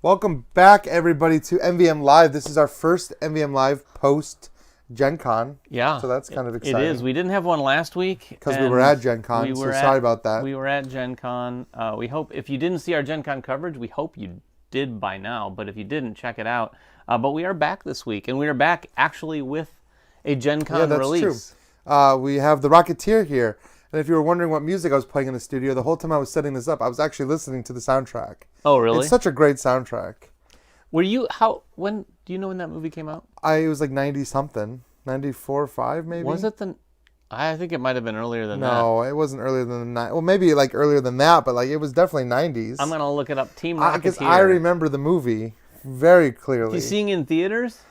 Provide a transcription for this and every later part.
Welcome back, everybody, to MvMLive. This is our first MvMLive post Gen Con. Yeah. So that's kind of exciting. It is. We didn't have one last week. Because we were at Gen Con, sorry about that. We were at Gen Con. We hope, if you didn't see our Gen Con coverage, we hope you did by now. But if you didn't, check it out. But we are back this week. And we are back actually with a Gen Con release. Yeah, that's true. We have the Rocketeer here. And if you were wondering what music I was playing in the studio, the whole time I was setting this up, I was actually listening to the soundtrack. Oh, really? It's such a great soundtrack. Do you know when that movie came out? It was like 90-something. 94 or 5, maybe? Was it I think it might have been earlier than that. No, it wasn't earlier than that. Well, maybe like earlier than that, but like it was definitely 90s. I'm going to look it up. Team Rocketeer. Because I remember the movie very clearly. Did you seeing in theaters?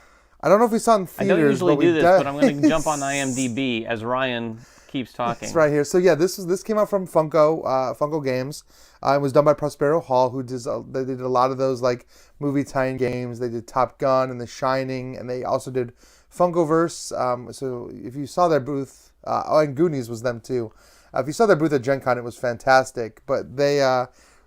I don't know if we saw it in theaters. I don't usually do this, but I'm going to jump on IMDb as Ryan keeps talking. It's right here. So yeah, this came out from Funko Games. It was done by Prospero Hall, who they did a lot of those like movie tie-in games. They did Top Gun and The Shining, and they also did FunkoVerse. So if you saw their booth, and Goonies was them too. If you saw their booth at Gen Con, it was fantastic. But they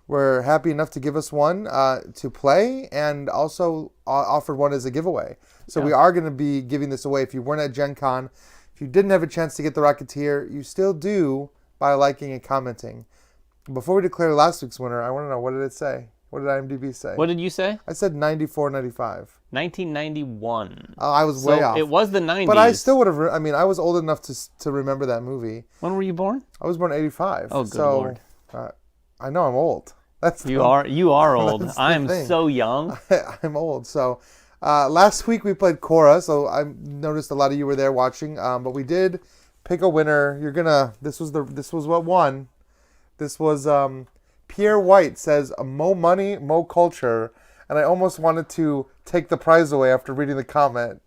were happy enough to give us one to play, and also offered one as a giveaway. So we are going to be giving this away. If you weren't at Gen Con, if you didn't have a chance to get the Rocketeer, you still do by liking and commenting. Before we declare last week's winner, I want to know, what did it say? What did IMDb say? What did you say? I said 94, 95. 1991. I was way off. It was the 90s. But I still would have, I was old enough to remember that movie. When were you born? I was born in 85. Oh, good Lord. I know I'm old. You are old. I'm so young. I'm old. So last week we played Korra, so I noticed a lot of you were there watching. But we did pick a winner. This was what won. This was Pierre White says, "Mo money, mo culture," and I almost wanted to take the prize away after reading the comment.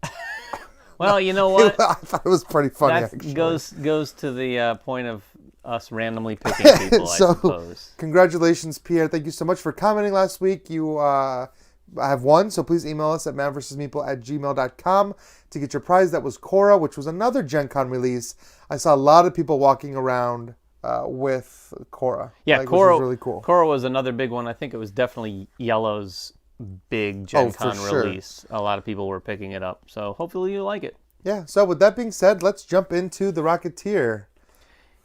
Well, you know what? I thought it was pretty funny. That actually goes to the point of us randomly picking people, I suppose. Congratulations, Pierre. Thank you so much for commenting last week. You have won, so please email us at manvsmeeple@gmail.com to get your prize. That was Korra, which was another Gen Con release. I saw a lot of people walking around with Korra. Yeah, Korra was really cool. Korra was another big one. I think it was definitely Yellow's big Gen Con release. A lot of people were picking it up, so hopefully you like it. Yeah, so with that being said, let's jump into the Rocketeer.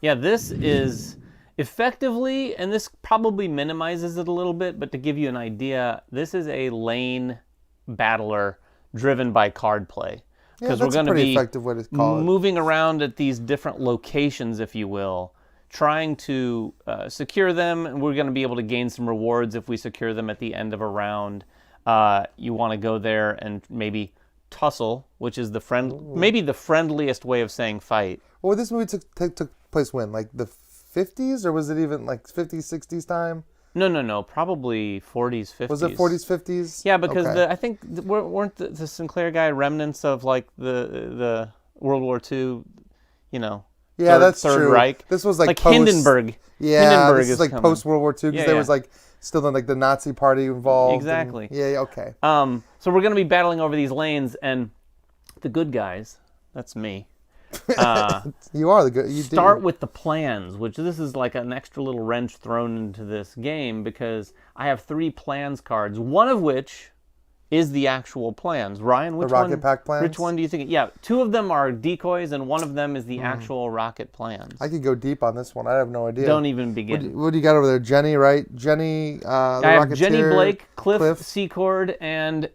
Yeah, this is effectively, and this probably minimizes it a little bit, but to give you an idea, this is a lane battler driven by card play. Because we're going to be effective way to call moving around at these different locations, if you will, trying to secure them, and we're going to be able to gain some rewards if we secure them at the end of a round. You want to go there and maybe tussle, which is maybe the friendliest way of saying fight. Well, this movie took place when? Like the 50s, or was it even like 50s, 60s time? No. Probably 40s, 50s. Was it 40s, 50s? Yeah, because I think weren't the Sinclair guy remnants of like the World War II, Yeah, that's Third true. Reich. This was like post, Hindenburg. Yeah, Hindenburg this is like post World War II, because there was like still like the Nazi Party involved. Exactly. Okay. So we're going to be battling over these lanes, and the good guys, that's me. You are the good. You start with the plans, which this is like an extra little wrench thrown into this game because I have 3 plans cards, one of which is the actual plans. Ryan, which one? The rocket pack plans? Which one do you think? Yeah, 2 of them are decoys, and one of them is the actual rocket plans. I could go deep on this one. I have no idea. Don't even begin. What do you got over there? Jenny, right? Jenny, the I have Rocketeer, Jenny Blake, Cliff Secord, and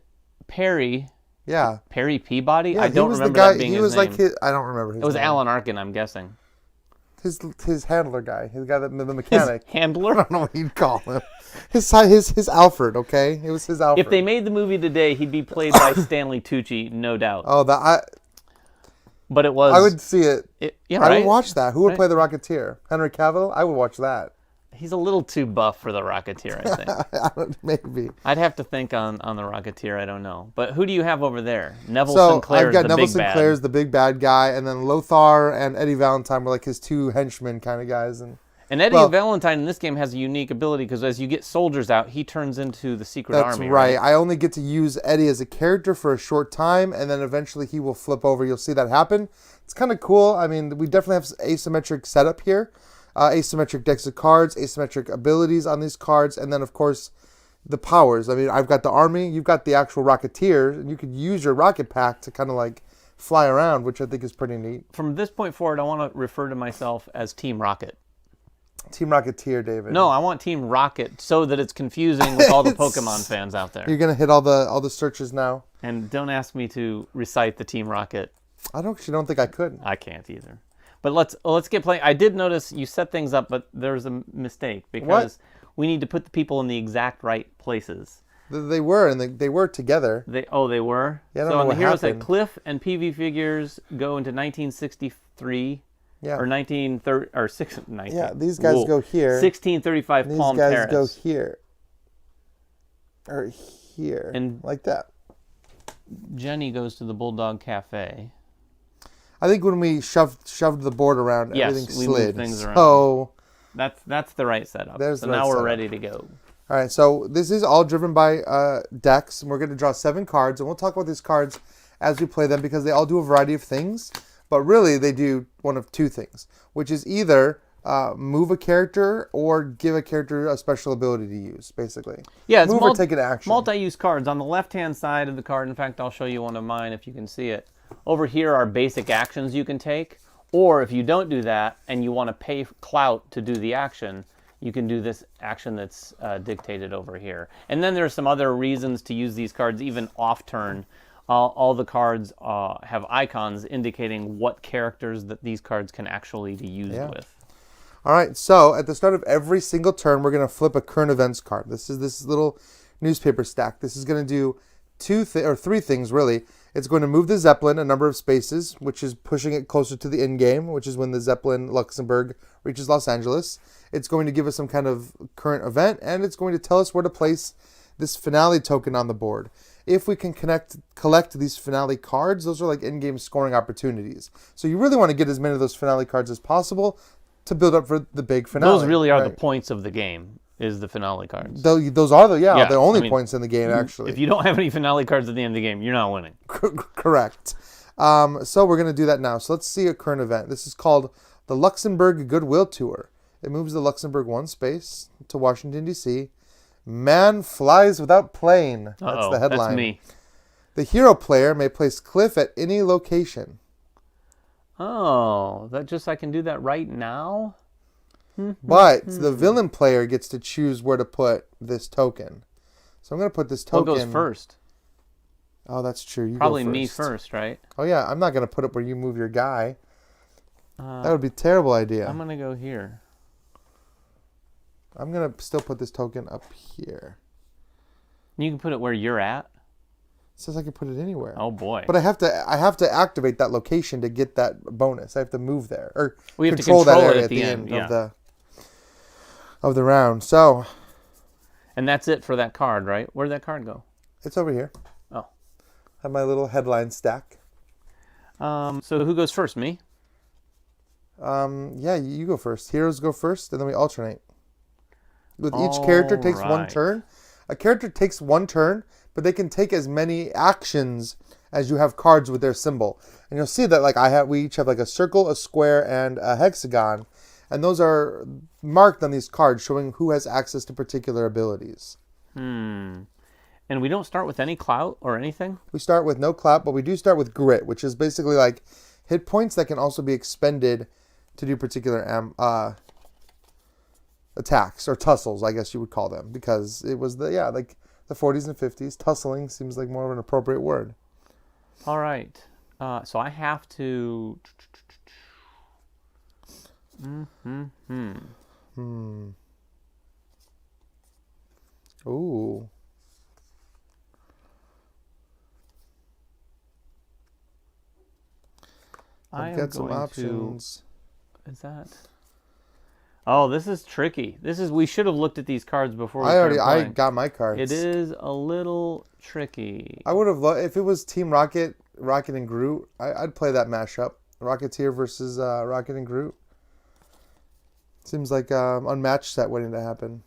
Perry. Yeah. Perry Peabody? Yeah, I don't remember that being his name. I don't remember his name. It was Alan Arkin, I'm guessing. His handler guy. His guy, the mechanic. His handler? I don't know what you'd call him. His Alfred, okay? It was his Alfred. If they made the movie today, he'd be played by Stanley Tucci, no doubt. Oh, But it was... I would see it. Yeah, I would watch that. Who would play the Rocketeer? Henry Cavill? I would watch that. He's a little too buff for the Rocketeer, I think. Maybe. I'd have to think on the Rocketeer. I don't know. But who do you have over there? Neville I've Sinclair is got the Neville big bad. Sinclair's the big bad guy, and then Lothar and Eddie Valentine were like his 2 henchmen kind of guys. And Eddie Valentine in this game has a unique ability because as you get soldiers out, he turns into the secret army. That's right. I only get to use Eddie as a character for a short time, and then eventually he will flip over. You'll see that happen. It's kind of cool. I mean, we definitely have asymmetric setup here. Asymmetric decks of cards, asymmetric abilities on these cards, and then, of course, the powers. I mean, I've got the army, you've got the actual Rocketeer, and you could use your rocket pack to kind of like fly around, which I think is pretty neat. From this point forward, I want to refer to myself as Team Rocket. Team Rocketeer, David. No, I want Team Rocket so that it's confusing with all the Pokemon fans out there. You're gonna hit all the searches now. And don't ask me to recite the Team Rocket. I don't think I could. I can't either. But let's get playing. I did notice you set things up, but there's a mistake because we need to put the people in the exact right places. They were, and they were together. They were? Yeah, I don't so know on the what heroes happened. that Cliff and PV figures go into 1963. Yeah. Or 1930 or 19. Yeah, these guys go here. 1635 These Palm guys Terrace. go here. Or here. And like that. Jenny goes to the Bulldog Cafe. I think when we shoved the board around, Yes, everything we slid. moved things around. So that's the right setup. There's so the right now we're setup. ready to go. all right, so this is all driven by decks, and we're going to draw 7 cards, and we'll talk about these cards as we play them because they all do a variety of things, but really they do one of 2 things, which is either move a character or give a character a special ability to use, basically. Yeah, it's move or take an action. Multi-use cards. On the left-hand side of the card, in fact, I'll show you one of mine if you can see it. Over here are basic actions you can take, or if you don't do that and you want to pay clout to do the action, you can do this action that's dictated over here. And then there's some other reasons to use these cards even off-turn. All the cards have icons indicating what characters that these cards can actually be used with. All right, so at the start of every single turn, we're going to flip a current events card. This is this little newspaper stack. This is going to do 3 things, really. It's going to move the Zeppelin a number of spaces, which is pushing it closer to the end game, which is when the Zeppelin Luxembourg reaches Los Angeles. It's going to give us some kind of current event, and it's going to tell us where to place this finale token on the board. If we can collect these finale cards, those are like in-game scoring opportunities. So you really want to get as many of those finale cards as possible to build up for the big finale. Those really are the points of the game, is the finale cards. Those are the only points in the game, actually. If you don't have any finale cards at the end of the game, you're not winning. Correct. So we're going to do that now. So let's see a current event. This is called the Luxembourg Goodwill Tour. It moves the Luxembourg 1 space to Washington, D.C. Man flies without plane. That's the headline. That's me. The hero player may place Cliff at any location. Oh, I can do that right now? But the villain player gets to choose where to put this token. So I'm going to put this token. What goes first? Oh, that's true. You Probably go first. me first, right? Oh, yeah. I'm not going to put it where you move your guy. That would be a terrible idea. I'm going to go here. I'm going to still put this token up here. You can put it where you're at? It says I can put it anywhere. Oh, boy. But I have to activate that location to get that bonus. I have to move there. Or we have control to control that it area at the end of the round. So, and that's it for that card, right? Where'd that card go? it's over here. Oh. I have my little headline stack. So who goes first? Me? Yeah, you go first. Heroes go first, and then we alternate. With each character takes 1 turn. A character takes 1 turn, but they can take as many actions as you have cards with their symbol. And you'll see that we each have like a circle, a square, and a hexagon. And those are marked on these cards showing who has access to particular abilities. And we don't start with any clout or anything? We start with no clout, but we do start with grit, which is basically like hit points that can also be expended to do particular attacks, or tussles, I guess you would call them, because it was the 40s and 50s. Tussling seems like more of an appropriate word. All right. So I have to... Ooh. I've got some options. Is that... Oh, this is tricky. We should have looked at these cards before we I got my cards. It is a little tricky. I would have loved if it was Team Rocket and Groot. I'd play that mashup. Rocketeer versus Rocket and Groot. Seems like unmatched set waiting to happen.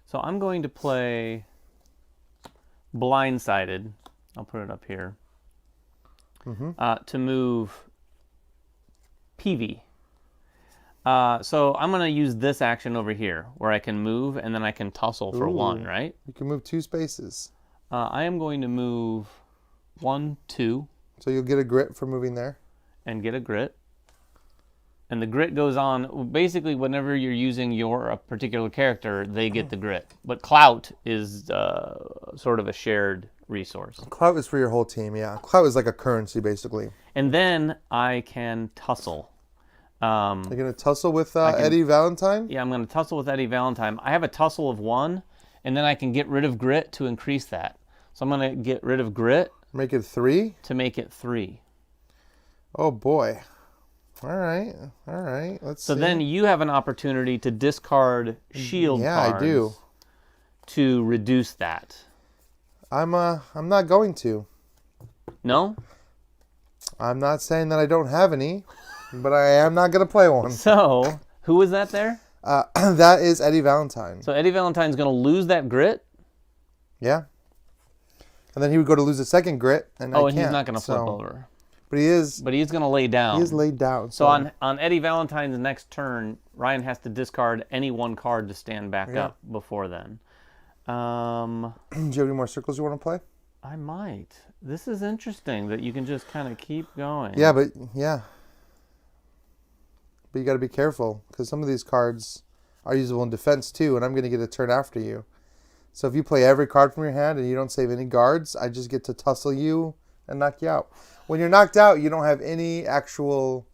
So I'm going to play Blindsided. I'll put it up here. To move PV. So I'm going to use this action over here, where I can move, and then I can tussle for 1, right? You can move 2 spaces. I am going to move 1, 2. So you'll get a grit for moving there. And get a grit. And the grit goes on, basically whenever you're using a particular character, they get the grit. But clout is sort of a shared resource. Clout is for your whole team, yeah. Clout is like a currency, basically. And then I can tussle. You're going to tussle with Eddie Valentine? Yeah, I'm going to tussle with Eddie Valentine. I have a tussle of 1, and then I can get rid of grit to increase that. So I'm going to get rid of grit. Make it 3? To make it 3. Oh, boy. All right. Let's see. So then you have an opportunity to discard shield cards. Yeah, I do. To reduce that. I'm not going to. No? I'm not saying that I don't have any, but I am not going to play one. So, who was that there? That is Eddie Valentine. So Eddie Valentine's going to lose that grit? Yeah. And then he would go to lose a second grit, and I can't. He's not going to flip over. But he is. But he's going to lay down. He is laid down. So on Eddie Valentine's next turn, Ryan has to discard any 1 card to stand back up before then. Do you have any more circles you want to play? I might. This is interesting that you can just kind of keep going. Yeah, but you got to be careful because some of these cards are usable in defense too, and I'm going to get a turn after you. So if you play every card from your hand and you don't save any guards, I just get to tussle you and knock you out. When you're knocked out, you don't have any actual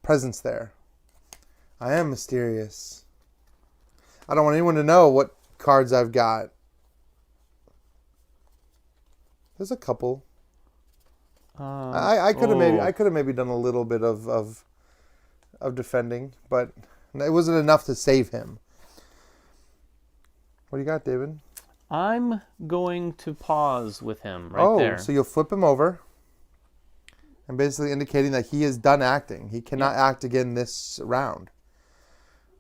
presence there. I am mysterious. I don't want anyone to know what cards I've got. There's a couple. I could have maybe done a little bit of defending, but it wasn't enough to save him. What do you got, David? I'm going to pause with him right there. Oh, so you'll flip him over. And basically indicating that he is done acting. He cannot act again this round.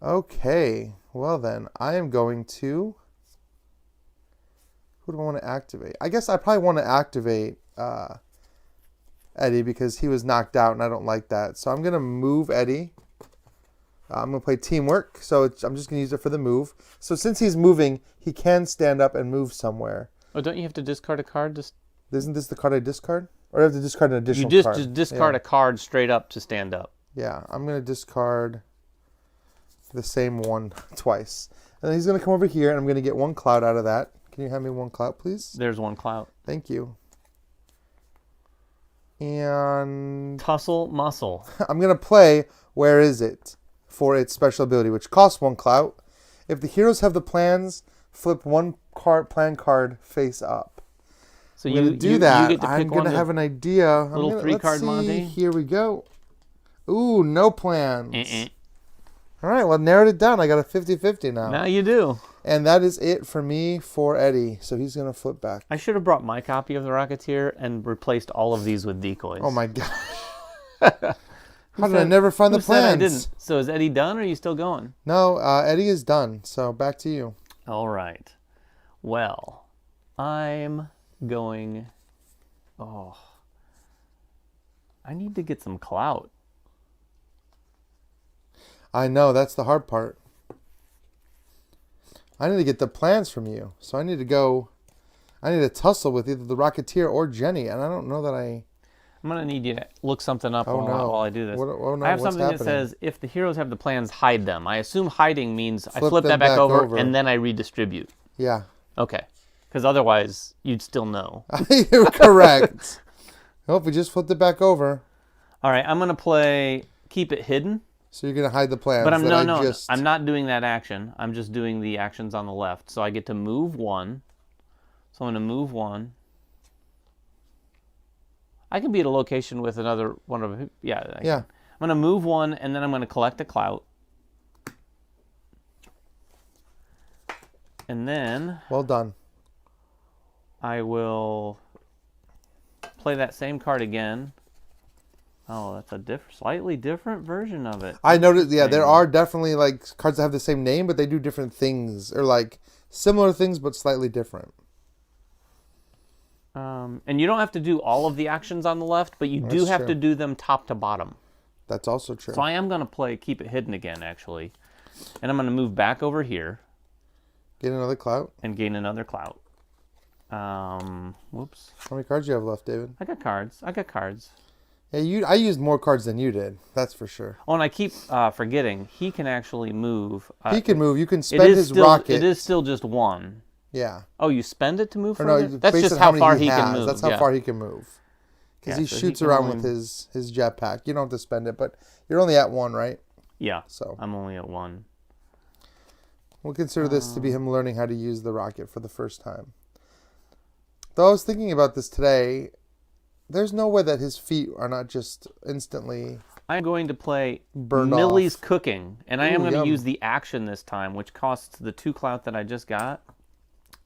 Okay. Well then, I am going to... Who do I want to activate? I guess I probably want to activate Eddie because he was knocked out and I don't like that. So I'm going to move Eddie. I'm going to play teamwork. So I'm just going to use it for the move. So since he's moving, he can stand up and move somewhere. Oh, don't you have to discard a card? Isn't this the card I discard? Or do I have to discard an additional card? You just discard a card straight up to stand up. Yeah, I'm going to discard the same one twice. And then he's going to come over here, and I'm going to get 1 cloud out of that. Can you hand me 1 cloud, please? There's 1 cloud. Thank you. And... Tussle Muscle. I'm going to play Where Is It for its special ability, which costs 1 clout. If the heroes have the plans, flip 1 plan card face up. So I'm going to do that. I'm going to have an idea. Little 3-card Monty. Here we go. Ooh, no plans. All right, well, narrowed it down. I got a 50-50 now. Now you do. And that is it for me for Eddie. So he's going to flip back. I should have brought my copy of the Rocketeer and replaced all of these with decoys. Oh, my gosh. How did I never find the plans? I didn't. So is Eddie done, or are you still going? No, Eddie is done. So back to you. All right. Well, I'm going... Oh. I need to get some clout. I know, that's the hard part. I need to get the plans from you. So I need to tussle with either the Rocketeer or Jenny, and I don't know that I'm going to need you to look something up while I do this. No, I have something that says, if the heroes have the plans, hide them. I assume hiding means I flip that back over, and then I redistribute. Yeah. Okay. Because otherwise, you'd still know. You're correct. Nope, we just flipped it back over. All right, I'm going to play Keep It Hidden. So you're going to hide the plans. But I'm not doing that action. I'm just doing the actions on the left. So I get to move 1. So I'm going to move 1. I can be at a location with another one of... Yeah. I'm going to move 1, and then I'm going to collect a clout. And then... Well done. I will play that same card again. Oh, that's a slightly different version of it. I noticed, yeah, there are definitely like cards that have the same name, but they do different things, or like similar things, but slightly different. And you don't have to do all of the actions on the left, but you do have to do them top to bottom. That's also true. So I am going to keep it hidden again, actually. And I'm going to move back over here. Get another clout. And gain another clout. Whoops. How many cards do you have left, David? I got cards. Yeah, I used more cards than you did. That's for sure. Oh, and I keep forgetting. He can actually move. He can move. You can spend his rocket. It is still just one. Yeah. Oh, you spend it to move further? No, that's just how far he can move. That's how far he can move. Because he shoots around with his jetpack. You don't have to spend it, but you're only at 1, right? Yeah. So I'm only at 1. We'll consider this to be him learning how to use the rocket for the first time. Though I was thinking about this today, there's no way that his feet are not just instantly I'm going to play burned Millie's off. Cooking, and I am going yum. to use the action this time, which costs the 2 clout that I just got.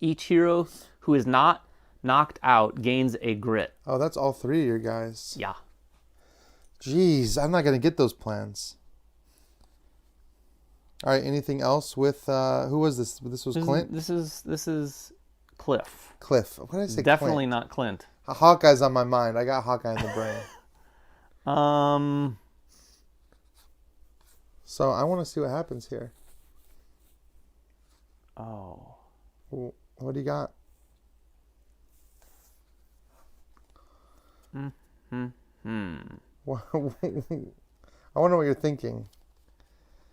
Each hero who is not knocked out gains a grit. Oh, that's all 3 of your guys. Yeah. Jeez, I'm not going to get those plans. All right, anything else with, who was this? This was Clint? This is Cliff. Cliff. What did I say? Definitely Clint? not Clint. Hawkeye's on my mind. I got Hawkeye in the brain. So I want to see what happens here. Oh. What do you got? I want to know what you're thinking.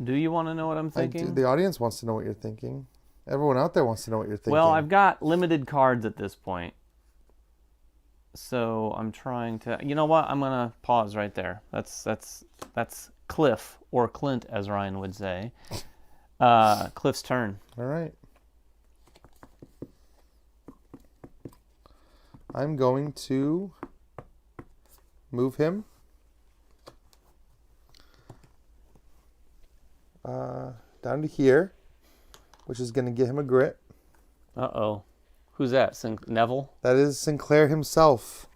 Do you want to know what I'm thinking? The audience wants to know what you're thinking. Everyone out there wants to know what you're thinking. Well, I've got limited cards at this point. So I'm trying to... You know what? I'm going to pause right there. That's Cliff, or Clint, as Ryan would say. Cliff's turn. All right. I'm going to move him down to here, which is going to get him a grit. Uh-oh. Who's that? Neville? That is Sinclair himself.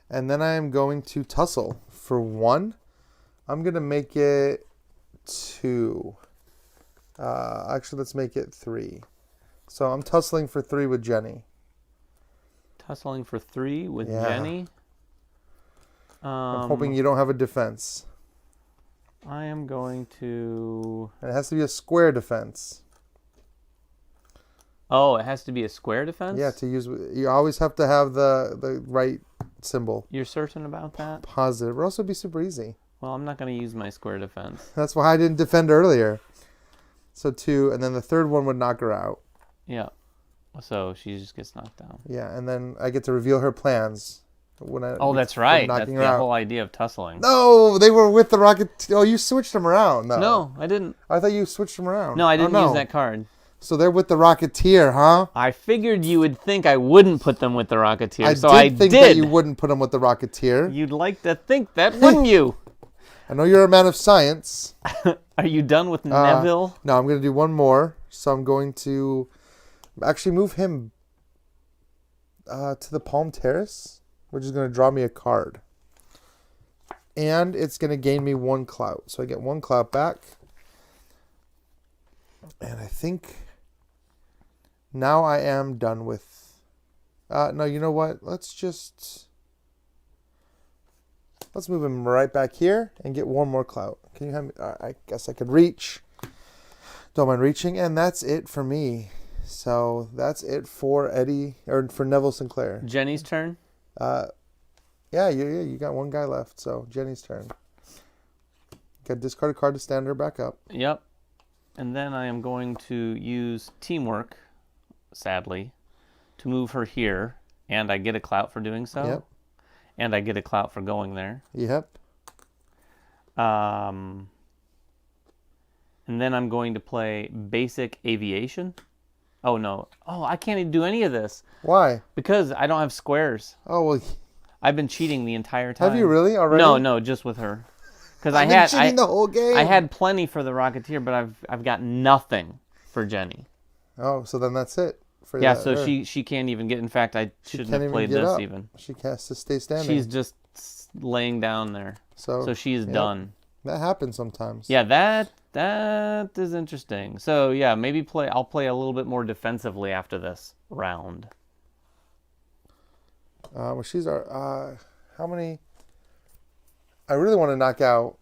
And then I am going to tussle for 1. I'm going to make it 2. Actually, let's make it 3. So I'm tussling for 3 with Jenny. Tussling for 3 with Jenny? I'm hoping you don't have a defense. I am going to... And it has to be a square defense. Oh, it has to be a square defense? Yeah, to use... You always have to have the right symbol. You're certain about that? Positive. Or else it would be super easy. Well, I'm not going to use my square defense. That's why I didn't defend earlier. So 2, and then the third one would knock her out. Yeah. So she just gets knocked down. Yeah, and then I get to reveal her plans. That's right. That's the whole idea of tussling. No, they were with the rocket. Oh, you switched them around. No, I didn't. I thought you switched them around. No, I didn't use that card. So they're with the Rocketeer, huh? I figured you would think I wouldn't put them with the Rocketeer, I did think that you wouldn't put them with the Rocketeer. You'd like to think that, wouldn't you? I know you're a man of science. Are you done with Neville? No, I'm going to do one more. So I'm going to actually move him to the Palm Terrace, which is going to draw me a card. And it's going to gain me 1 clout. So I get 1 clout back. And I think now I am done with... no, you know what? Let's move him right back here and get 1 more clout. Can you have me? I guess I could reach. Don't mind reaching. And that's it for me. So that's it for for Neville Sinclair. Jenny's turn? Yeah, you got 1 guy left. So Jenny's turn. Got to discard a card to stand her back up. Yep. And then I am going to use Teamwork, sadly, to move her here. And I get a clout for doing so. Yep. And I get a clout for going there. Yep. And then I'm going to play Basic Aviation. Oh, no. Oh, I can't even do any of this. Why? Because I don't have squares. Oh, well. I've been cheating the entire time. Have you really already? No, just with her. Because I've been cheating the whole game. I had plenty for the Rocketeer, but I've got nothing for Jenny. Oh, so then that's it. Yeah, so she can't even get... In fact, I shouldn't have played this even. She has to stay standing. She's just laying down there. So she's done. That happens sometimes. Yeah, that is interesting. So yeah, maybe I'll play a little bit more defensively after this round. Well, she's our... how many... I really want to knock out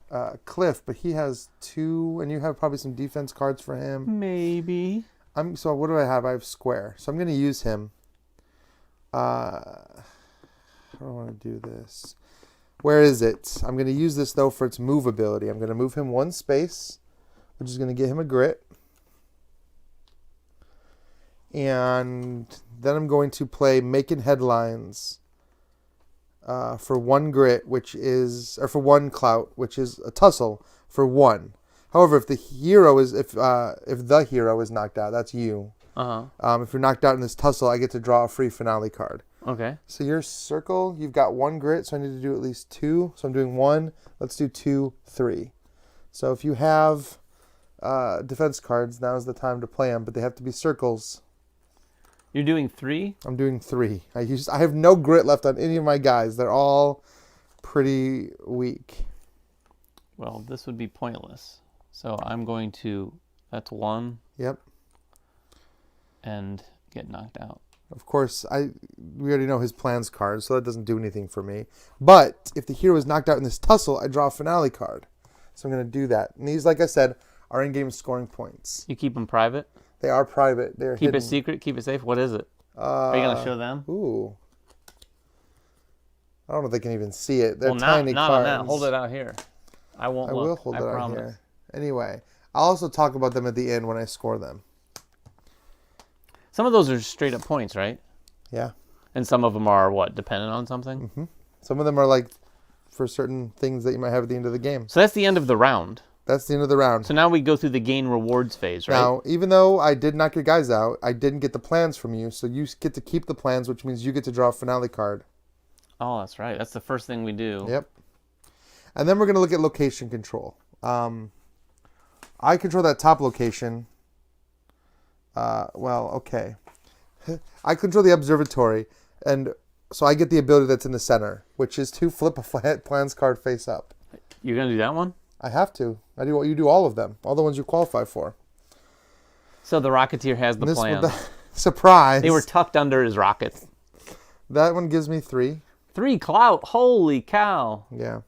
Cliff, but he has 2, and you have probably some defense cards for him. Maybe. So what do I have? I have Square. So I'm going to use him. How do I want to do this? Where is it? I'm going to use this, though, for its move ability. I'm going to move him 1 space, which is going to get him a grit. And then I'm going to play Making Headlines for 1 grit, or for 1 clout, which is a tussle for 1. However, if the hero is knocked out, that's you. If you're knocked out in this tussle, I get to draw a free finale card. Okay. So your circle, you've got 1 grit, so I need to do at least 2. So I'm doing 1. Let's do 2, 3. So if you have defense cards, now's the time to play them, but they have to be circles. You're doing 3? I'm doing 3. I have no grit left on any of my guys. They're all pretty weak. Well, this would be pointless. So I'm going to, that's 1. Yep. And get knocked out. Of course, we already know his plans card, so that doesn't do anything for me. But if the hero is knocked out in this tussle, I draw a finale card. So I'm going to do that. And these, like I said, are in-game scoring points. You keep them private? They are private. They're keep hidden. It secret? Keep it safe? What is it? Are you going to show them? Ooh. I don't know if they can even see it. They're well, tiny not cards. On that. Hold it out here. I won't look. I will hold it promise. out here. Anyway, I'll also talk about them at the end when I score them. Some of those are straight up points, right? Yeah. And some of them are, what, dependent on something? Mm-hmm. Some of them are like for certain things that you might have at the end of the game. So that's the end of the round. That's the end of the round. So now we go through the gain rewards phase, right? Now, even though I did knock your guys out, I didn't get the plans from you, so you get to keep the plans, which means you get to draw a finale card. Oh, that's right. That's the first thing we do. Yep. And then we're going to look at location control. I control that top location. Okay. I control the observatory, and so I get the ability that's in the center, which is to flip a plans card face up. You're going to do that one? I have to. You do all of them, all the ones you qualify for. So the Rocketeer has the plans. Surprise! They were tucked under his rockets. That one gives me 3. 3 clout. Holy cow! Yeah.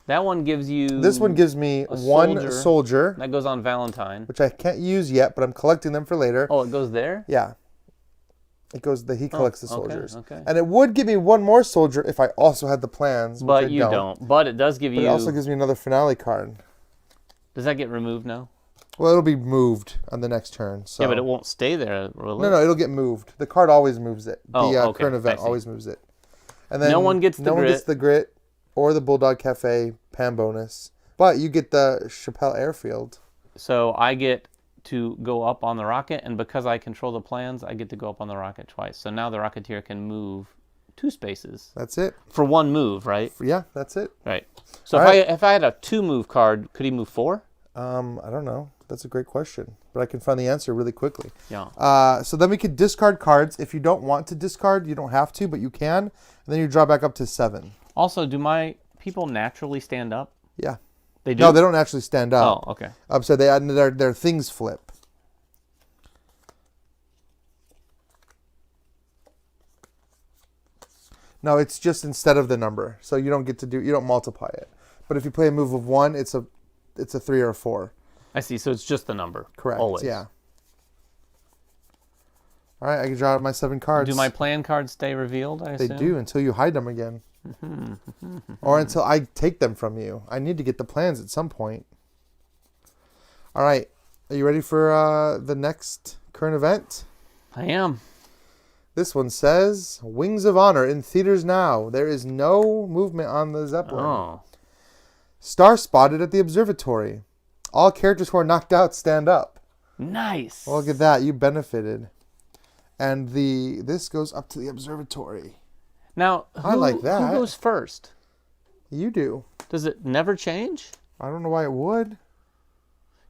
That one gives you. This one gives me 1 soldier. That goes on Valentine, which I can't use yet, but I'm collecting them for later. Oh, it goes there. Yeah. It goes. He collects the soldiers. Okay. And it would give me 1 more soldier if I also had the plans. But you don't. But it does give you. It also gives me another finale card. Does that get removed now? Well, it'll be moved on the next turn. So. Yeah, but it won't stay there, will it? No, it'll get moved. The card always moves it. The current event always moves it. And then no one gets the grit or the Bulldog Cafe PAM bonus. But you get the Chappelle Airfield. So I get to go up on the rocket, and because I control the plans, I get to go up on the rocket twice. So now the Rocketeer can move 2 spaces. That's it. For 1 move, right? Yeah, that's it. Right. So if I had a 2-move card, could he move 4? I don't know. That's a great question, but I can find the answer really quickly. Yeah. So then we could discard cards. If you don't want to discard, you don't have to, but you can. And then you draw back up to 7. Also, do my people naturally stand up? Yeah. They do? No, they don't actually stand up. Oh, okay. So their things flip. No, it's just instead of the number. So you don't multiply it. But if you play a move of 1, it's a 3 or a 4. I see. So it's just the number. Correct. Always. Yeah. All right, I can draw out my 7 cards. Do my plan cards stay revealed, I assume? They do until you hide them again. Or until I take them from you. I need to get the plans at some point. All right. Are you ready for the next current event? I am. This one says, Wings of Honor in theaters now. There is no movement on the Zeppelin. Oh. Star spotted at the observatory. All characters who are knocked out stand up. Nice. Well, look at that. You benefited. And this goes up to the observatory. Now, I like that. Who goes first? You do. Does it never change? I don't know why it would.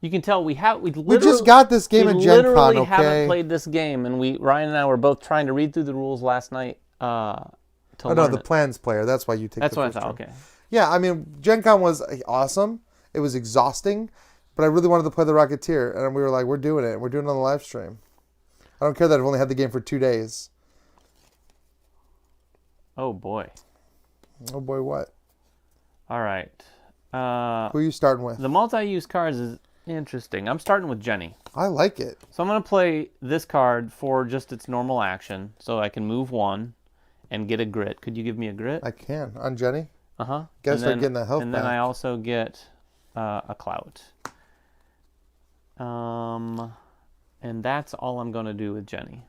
You can tell we just got this game at Gen Con, okay? We literally haven't played this game, and Ryan and I were both trying to read through the rules last night. The plans player. That's why you take. That's the what I first thought. turn. Okay. Yeah, I mean, Gen Con was awesome. It was exhausting, but I really wanted to play the Rocketeer, and we were like, we're doing it. We're doing it on the live stream. I don't care that I've only had the game for 2 days. Oh boy. Oh boy, what? All right. Who are you starting with? The multi-use cards is interesting. I'm starting with Jenny. I like it. So I'm going to play this card for just its normal action, so I can move one and get a grit. Could you give me a grit? I can. On Jenny? Uh-huh. Guess I'm getting the health And back. then I also get a clout. And that's all I'm going to do with Jenny.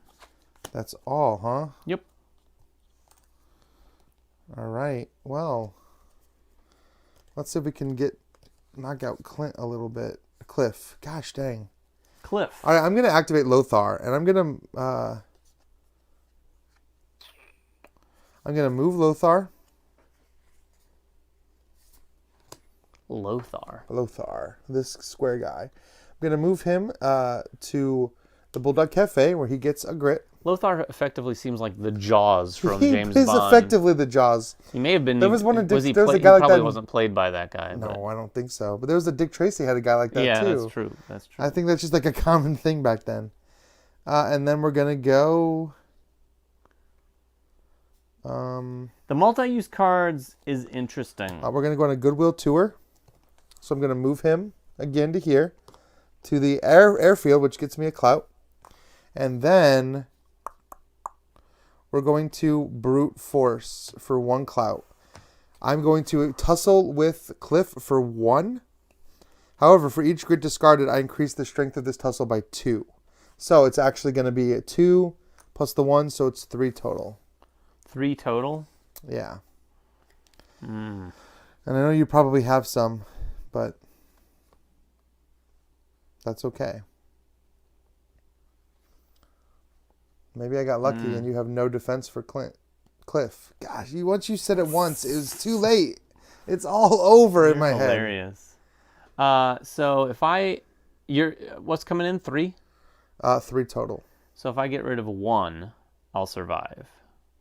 That's all, huh? Yep. All right. Well, let's see if we can knock out Clint a little bit. Cliff. Gosh dang. Cliff. All right, I'm going to activate Lothar, and I'm going to move Lothar. Lothar, this square guy. I'm going to move him to the Bulldog Cafe, where he gets a grit. Lothar effectively seems like the Jaws from James He's Bond. effectively the Jaws. He may have been. There was one in Dick, he there was a guy like probably that. Wasn't played by that guy. No, but. I don't think so. But there was a Dick Tracy had a guy like that yeah, too. that's true. That's true. I think that's just like a common thing back then. And then we're gonna go. The multi-use cards is interesting. We're gonna go on a Goodwill tour. So I'm gonna move him again to here, to the airfield, which gets me a clout, and then we're going to brute force for 1 clout. I'm going to tussle with Cliff for 1. However, for each grit discarded, I increase the strength of this tussle by 2. So it's actually going to be a 2 plus the 1, so it's 3 total. 3 total? Yeah. Mm. And I know you probably have some, but that's okay. Maybe I got lucky and you have no defense for Cliff. Gosh, once you said it once, it was too late. It's all over in my head. Hilarious. So if what's coming in? 3? 3 total. So if I get rid of 1, I'll survive.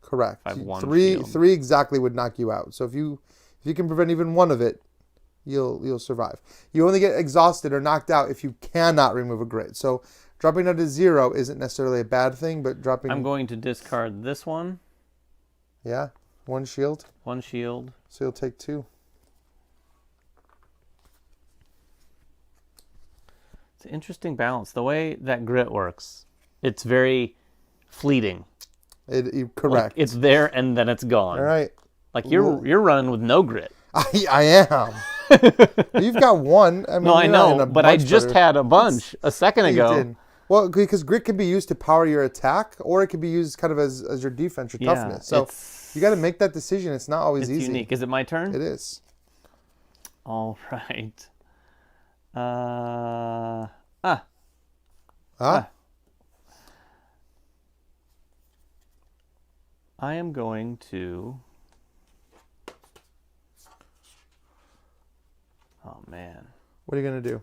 Correct. If I have 1 three exactly would knock you out. So if you can prevent even 1 of it, you'll survive. You only get exhausted or knocked out if you cannot remove a grit. So dropping down to 0 isn't necessarily a bad thing, but dropping... I'm going to discard this one. Yeah, 1 shield. 1 shield. So you'll take 2. It's an interesting balance. The way that grit works, it's very fleeting. Correct. Like it's there and then it's gone. All right. Like you're running with no grit. I am. You've got 1. I mean, no, I know, but I just had a bunch a second ago. You did. Well, because grit can be used to power your attack, or it can be used kind of as your defense, your toughness. So you got to make that decision. It's not always easy. It's unique. Is it my turn? It is. All right. I am going to... Oh, man. What are you going to do?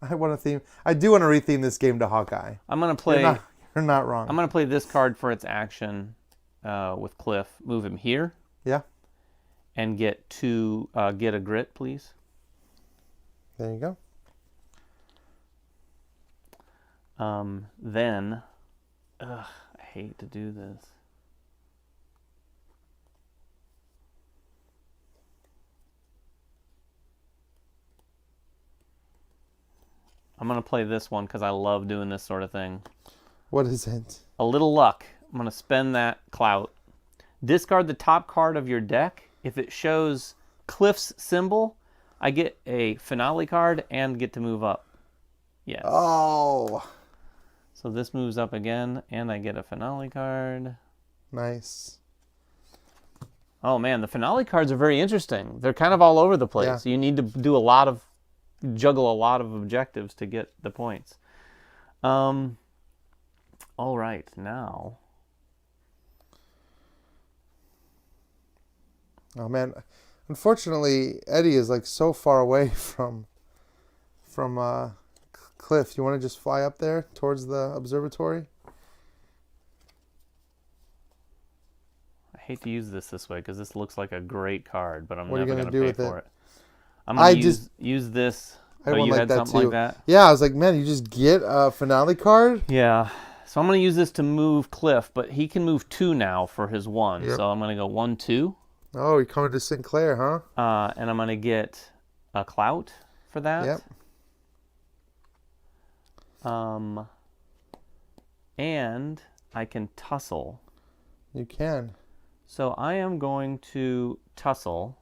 I want to theme... I do want to retheme this game to Hawkeye. I'm going to play... You're not wrong. I'm going to play this card for its action with Cliff. Move him here. Yeah. And get a grit, please. There you go. Then... I hate to do this. I'm going to play this one because I love doing this sort of thing. What is it? A little luck. I'm going to spend that clout. Discard the top card of your deck. If it shows Cliff's symbol, I get a finale card and get to move up. Yes. Oh. So this moves up again, and I get a finale card. Nice. Oh, man, the finale cards are very interesting. They're kind of all over the place. Yeah. So you need to juggle a lot of objectives to get the points. All right, now. Oh, man. Unfortunately, Eddie is like so far away from Cliff. You want to just fly up there towards the observatory? I hate to use this way because this looks like a great card, but I'm What are you never gonna going to do pay with for it? it. I'm going to use this. I had one you like had that something too. like that? Yeah, I was like, man, you just get a finale card? Yeah. So I'm going to use this to move Cliff, but he can move 2 now for his 1. Yep. So I'm going to go 1, 2. Oh, you're coming to Sinclair, huh? And I'm going to get a clout for that. Yep. And I can tussle. You can. So I am going to tussle.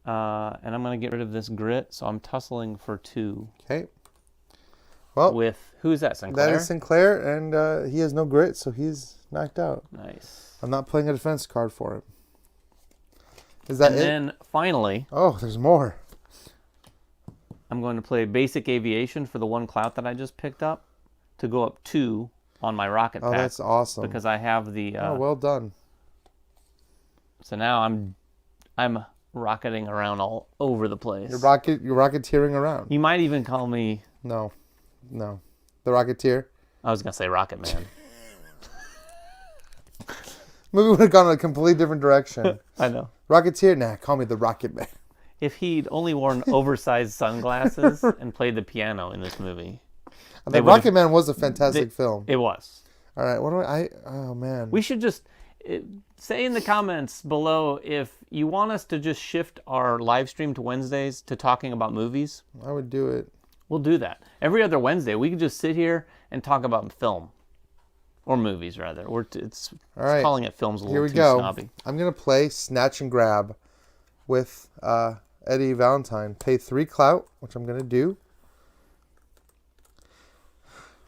And I'm going to get rid of this grit. So I'm tussling for 2. Okay. Well, with who's that, Sinclair? That is Sinclair, and he has no grit, so he's knocked out. Nice. I'm not playing a defense card for him. Is that and it? And then finally, oh, there's more. I'm going to play Basic Aviation for the 1 clout that I just picked up to go up 2 on my rocket pack. Oh, that's awesome. Because I have the. Oh, well done. So now I'm rocketing around all over the place. You're rocketeering around. You might even call me. No. The Rocketeer. I was gonna say Rocket Man. Movie would have gone in a completely different direction. I know. Rocketeer? Nah, call me the Rocket Man. If he'd only worn oversized sunglasses and played the piano in this movie. The Rocket Man was a fantastic film. It was. All right, what do oh man. We should just say in the comments below if you want us to just shift our live stream to Wednesdays to talking about movies. I would do it. We'll do that. Every other Wednesday, we can just sit here and talk about film. Or movies, rather. It's calling it films a little too snobby. I'm going to play Snatch and Grab with Eddie Valentine. Pay 3 clout, which I'm going to do.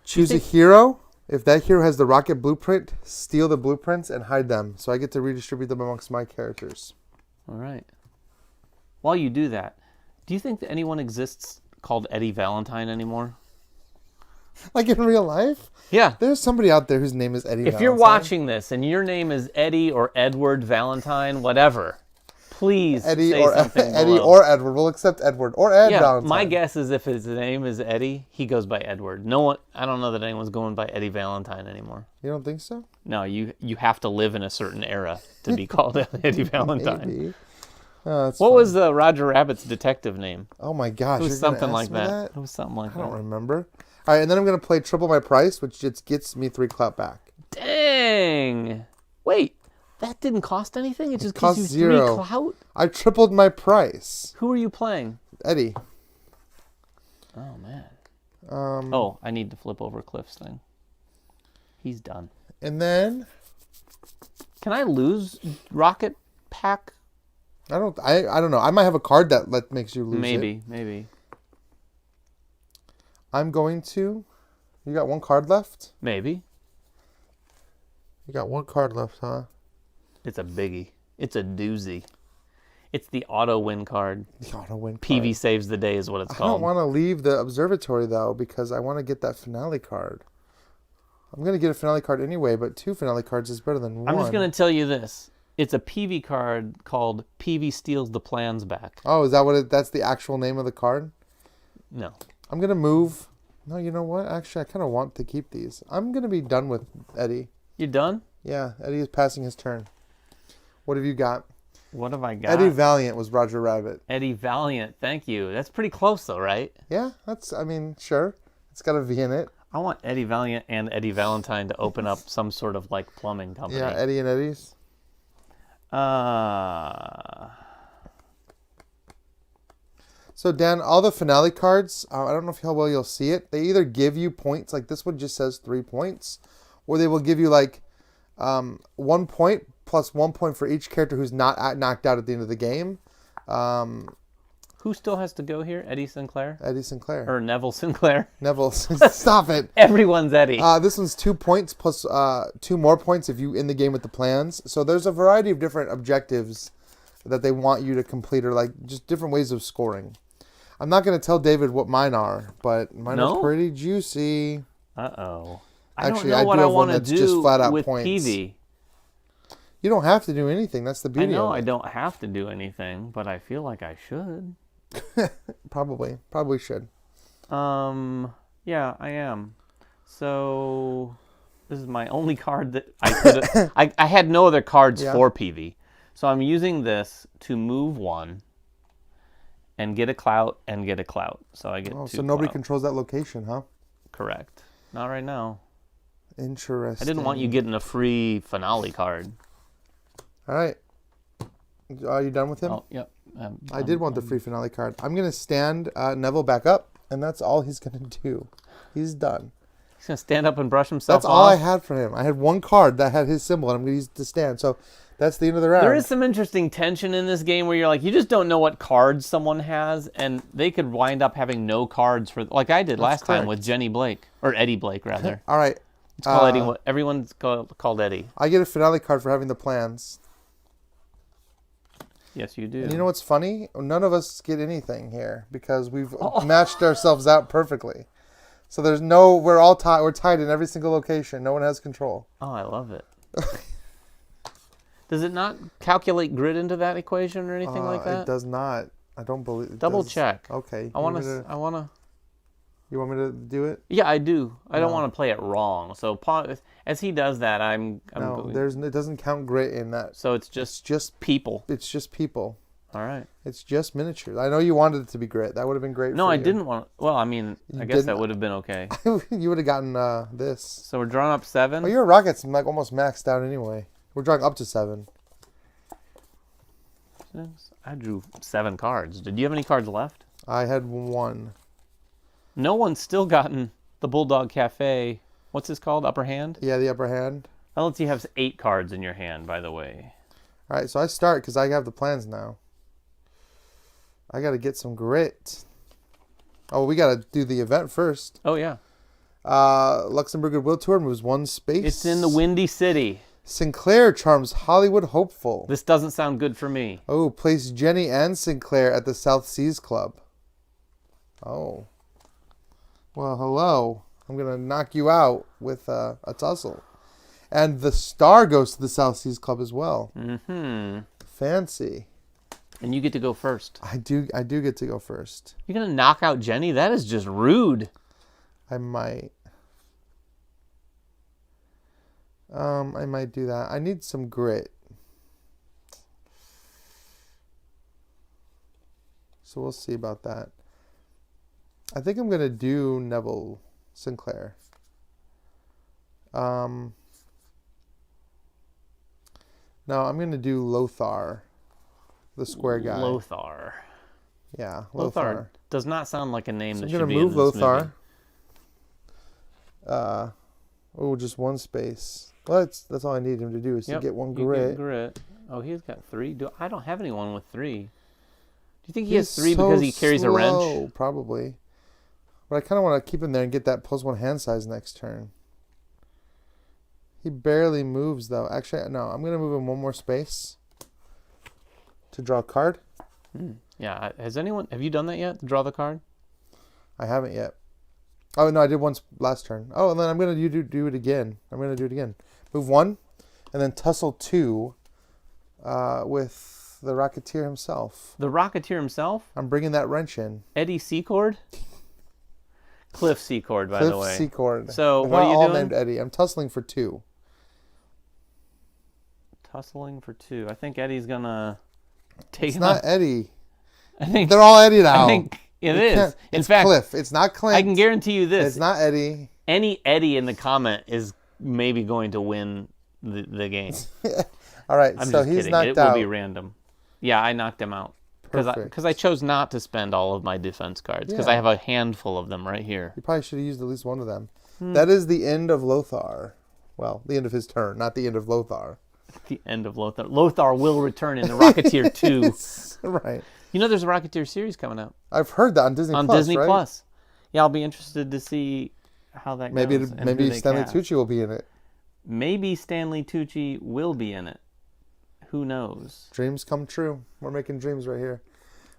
Choose a hero. If that hero has the rocket blueprint, steal the blueprints and hide them. So I get to redistribute them amongst my characters. All right. While you do that, do you think that anyone exists called Eddie Valentine anymore? Like in real life? Yeah. There's somebody out there whose name is Eddie Valentine. If you're watching this and your name is Eddie or Edward Valentine, whatever, please say something Eddie below. or Edward. We'll accept Edward or Ed Valentine. My guess is if his name is Eddie, he goes by Edward. No one. I don't know that anyone's going by Eddie Valentine anymore. You don't think so? No, you have to live in a certain era to be called Eddie Valentine. Maybe. Oh, what was Roger Rabbit's detective name? Oh my gosh. It was something like that. It was something like that. I don't remember. All right, and then I'm going to play triple my price, which just gets me 3 clout back. Dang. Wait, that didn't cost anything? It just cost gives you 0. 3 clout? I tripled my price. Who are you playing? Eddie. Oh, man. I need to flip over Cliff's thing. He's done. And then... Can I lose Rocket Pack? I don't know. I might have a card that makes you lose Maybe. I'm going to... You got 1 card left? Maybe. You got 1 card left, huh? It's a biggie. It's a doozy. It's the auto win card. The auto win card. PV saves the day is what it's called. I don't want to leave the observatory, though, because I want to get that finale card. I'm going to get a finale card anyway, but 2 finale cards is better than 1. I'm just going to tell you this. It's a PV card called PV Steals the Plans Back. Oh, is that that's the actual name of the card? No. I'm going to move. No, you know what? Actually, I kind of want to keep these. I'm going to be done with Eddie. You done? Yeah, Eddie is passing his turn. What have you got? What have I got? Eddie Valiant was Roger Rabbit. Eddie Valiant, thank you. That's pretty close though, right? Yeah, sure. It's got a V in it. I want Eddie Valiant and Eddie Valentine to open up some sort of like plumbing company. Yeah, Eddie and Eddie's. So Dan, all the finale cards, I don't know how well you'll see it. They either give you points, like this one just says 3 points, or they will give you like 1 point plus 1 point for each character who's not knocked out at the end of the game. Who still has to go here? Eddie Sinclair? Eddie Sinclair. Or Neville Sinclair? Neville, stop it. Everyone's Eddie. This one's 2 points plus 2 more points if you in the game with the plans. So there's a variety of different objectives that they want you to complete, or like just different ways of scoring. I'm not going to tell David what mine are, but mine are pretty juicy. Uh-oh. Actually, I don't know what I want to do just flat out with points. PV. You don't have to do anything. That's the beauty of it. I know I don't have to do anything, but I feel like I should. Probably should. Yeah, I am. So this is my only card that I could. I had no other cards for PV, so I'm using this to move 1 and get a clout and get a clout. So I get 2. So nobody controls that location, huh? Correct. Not right now. Interesting. I didn't want you getting a free finale card. All right. Are you done with him? Oh, yep. I did want the free finale card. I'm going to stand Neville back up, and that's all he's going to do. He's done. He's going to stand up and brush himself That's off. all I had for him. I had one card that had his symbol, and I'm going to use it to stand. So that's the end of the round. There is some interesting tension in this game where you're like, you just don't know what cards someone has, and they could wind up having no cards for, like I did last time with Jenny Blake, or Eddie Blake, rather. All right. It's called Eddie. Everyone's called Eddie. I get a finale card for having the plans. Yes, you do. And you know what's funny? None of us get anything here because we've matched ourselves out perfectly. So there's no, we're all tied. We're tied in every single location. No one has control. Oh, I love it. Does it not calculate grid into that equation or anything like that? It does not. I don't believe. Double check. Okay. I want to. You want me to do it? Yeah, I do. I don't want to play it wrong. So as he does that, I'm no, it doesn't count grit in that. So it's just people. It's just people. All right. It's just miniatures. I know you wanted it to be grit. That would have been great. No, for I you. didn't want. I guess that would have been okay. You would have gotten this. So we're drawing up 7. Oh, your rocket's like almost maxed out anyway. We're drawing up to 7. I drew 7 cards. Did you have any cards left? I had 1. No one's still gotten the Bulldog Cafe. What's this called? Upper hand? Yeah, the upper hand. That lets you have 8 cards in your hand, by the way. All right, so I start because I have the plans now. I got to get some grit. Oh, we got to do the event first. Oh, yeah. Luxembourg Goodwill Tour moves 1 space. It's in the Windy City. Sinclair charms Hollywood hopeful. This doesn't sound good for me. Oh, place Jenny and Sinclair at the South Seas Club. Oh. Well, hello. I'm going to knock you out with a tussle. And the star goes to the South Seas Club as well. Mm-hmm. Fancy. And you get to go first. I do get to go first. You're going to knock out Jenny? That is just rude. I might. I might do that. I need some grit. So we'll see about that. I think I'm going to do Neville Sinclair. No, I'm going to do Lothar, the square guy. Lothar. Yeah, Lothar does not sound like a name so that I'm should be move in this Lothar. movie. Just 1 space. Well, that's all I need him to do is to get 1 grit. Get grit. Oh, he's got 3. I don't have anyone with 3. Do you think he has 3 because he carries a wrench? Probably. But I kind of want to keep him there and get that +1 hand size next turn. He barely moves, though. Actually, no. I'm going to move him 1 more space to draw a card. Yeah. Have you done that yet? Draw the card? I haven't yet. Oh, no, I did once last turn. Oh, and then I'm going to do it again. I'm going to do it again. Move 1, and then tussle 2 with the Rocketeer himself. The Rocketeer himself? I'm bringing that wrench in. Eddie Secord? Cliff Secord, by the way. Cliff Secord. So, They're what are you all doing? named Eddie. I'm tussling for 2. Tussling for 2. I think Eddie's going to take It's not Eddie. I think they're all Eddie now. I think it is. In fact, Cliff. It's not Clint. I can guarantee you this. It's not Eddie. Any Eddie in the comment is maybe going to win the game. All right, I'm so just he's kidding. knocked It out. will be random. Yeah, I knocked him out. Because I chose not to spend all of my defense cards. Because I have a handful of them right here. You probably should have used at least 1 of them. That is the end of Lothar. Well, the end of his turn, not the end of Lothar. The end of Lothar. Lothar will return in the Rocketeer 2. Right. You know there's a Rocketeer series coming out. I've heard that on Disney Plus, Disney right? Plus. Yeah, I'll be interested to see how that goes. Maybe Stanley Tucci will be in it. Maybe Stanley Tucci will be in it. Who knows? Dreams come true. We're making dreams right here.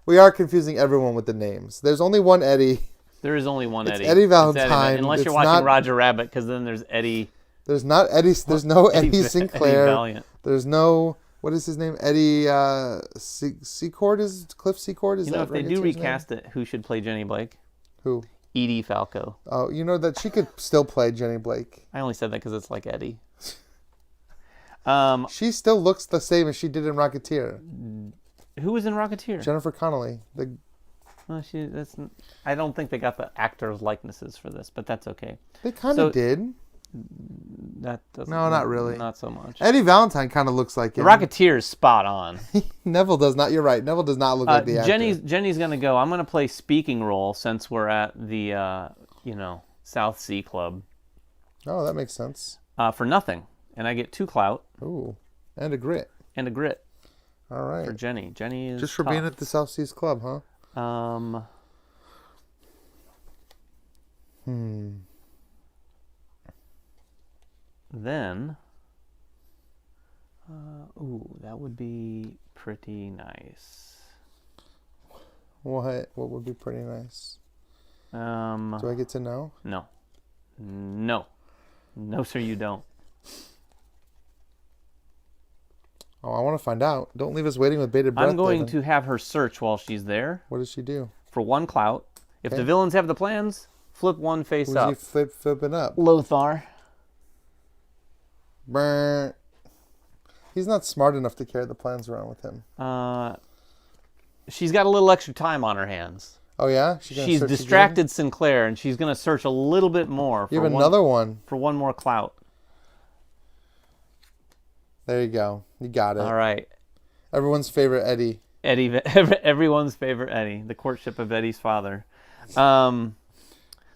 We are confusing everyone with the names. There's only 1 Eddie. There is only 1 Eddie. Eddie Valentine. Unless you're watching Roger Rabbit, because then there's Eddie. There's not Eddie. There's no Eddie Sinclair. Eddie Valiant. There's no. What is his name? Eddie Secord is Cliff Secord. Is if they do recast it, who should play Jenny Blake? Who? Edie Falco. Oh, you know that she could still play Jenny Blake. I only said that because it's like Eddie. She still looks the same as she did in Rocketeer. Who was in Rocketeer? Jennifer Connelly. I don't think they got the actors' likenesses for this, but that's okay. They kind of did. That doesn't. No, not really. Not so much. Eddie Valentine kind of looks like The him. Rocketeer is spot on. Neville does not. You're right. Neville does not look like the actor. Jenny's gonna go. I'm gonna play speaking role since we're at the South Sea Club. Oh, that makes sense. For nothing, and I get 2 clout. Ooh, and a grit. And a grit. All right. For Jenny. Jenny is just for being at the South Seas Club, huh? Then, that would be pretty nice. What? What would be pretty nice? Do I get to know? No. No. No, sir, you don't. Oh, I want to find out. Don't leave us waiting with bated breath. I'm going to have her search while she's there. What does she do? For 1 clout. If the villains have the plans, flip 1 face Who's up. he flipping up? Lothar. Brr. He's not smart enough to carry the plans around with him. She's got a little extra time on her hands. Oh, yeah? She's distracted Sinclair, and she's going to search a little bit more. You have another one. For 1 more clout. There you go. You got it. All right. Everyone's favorite Eddie. Everyone's favorite Eddie. The courtship of Eddie's father. So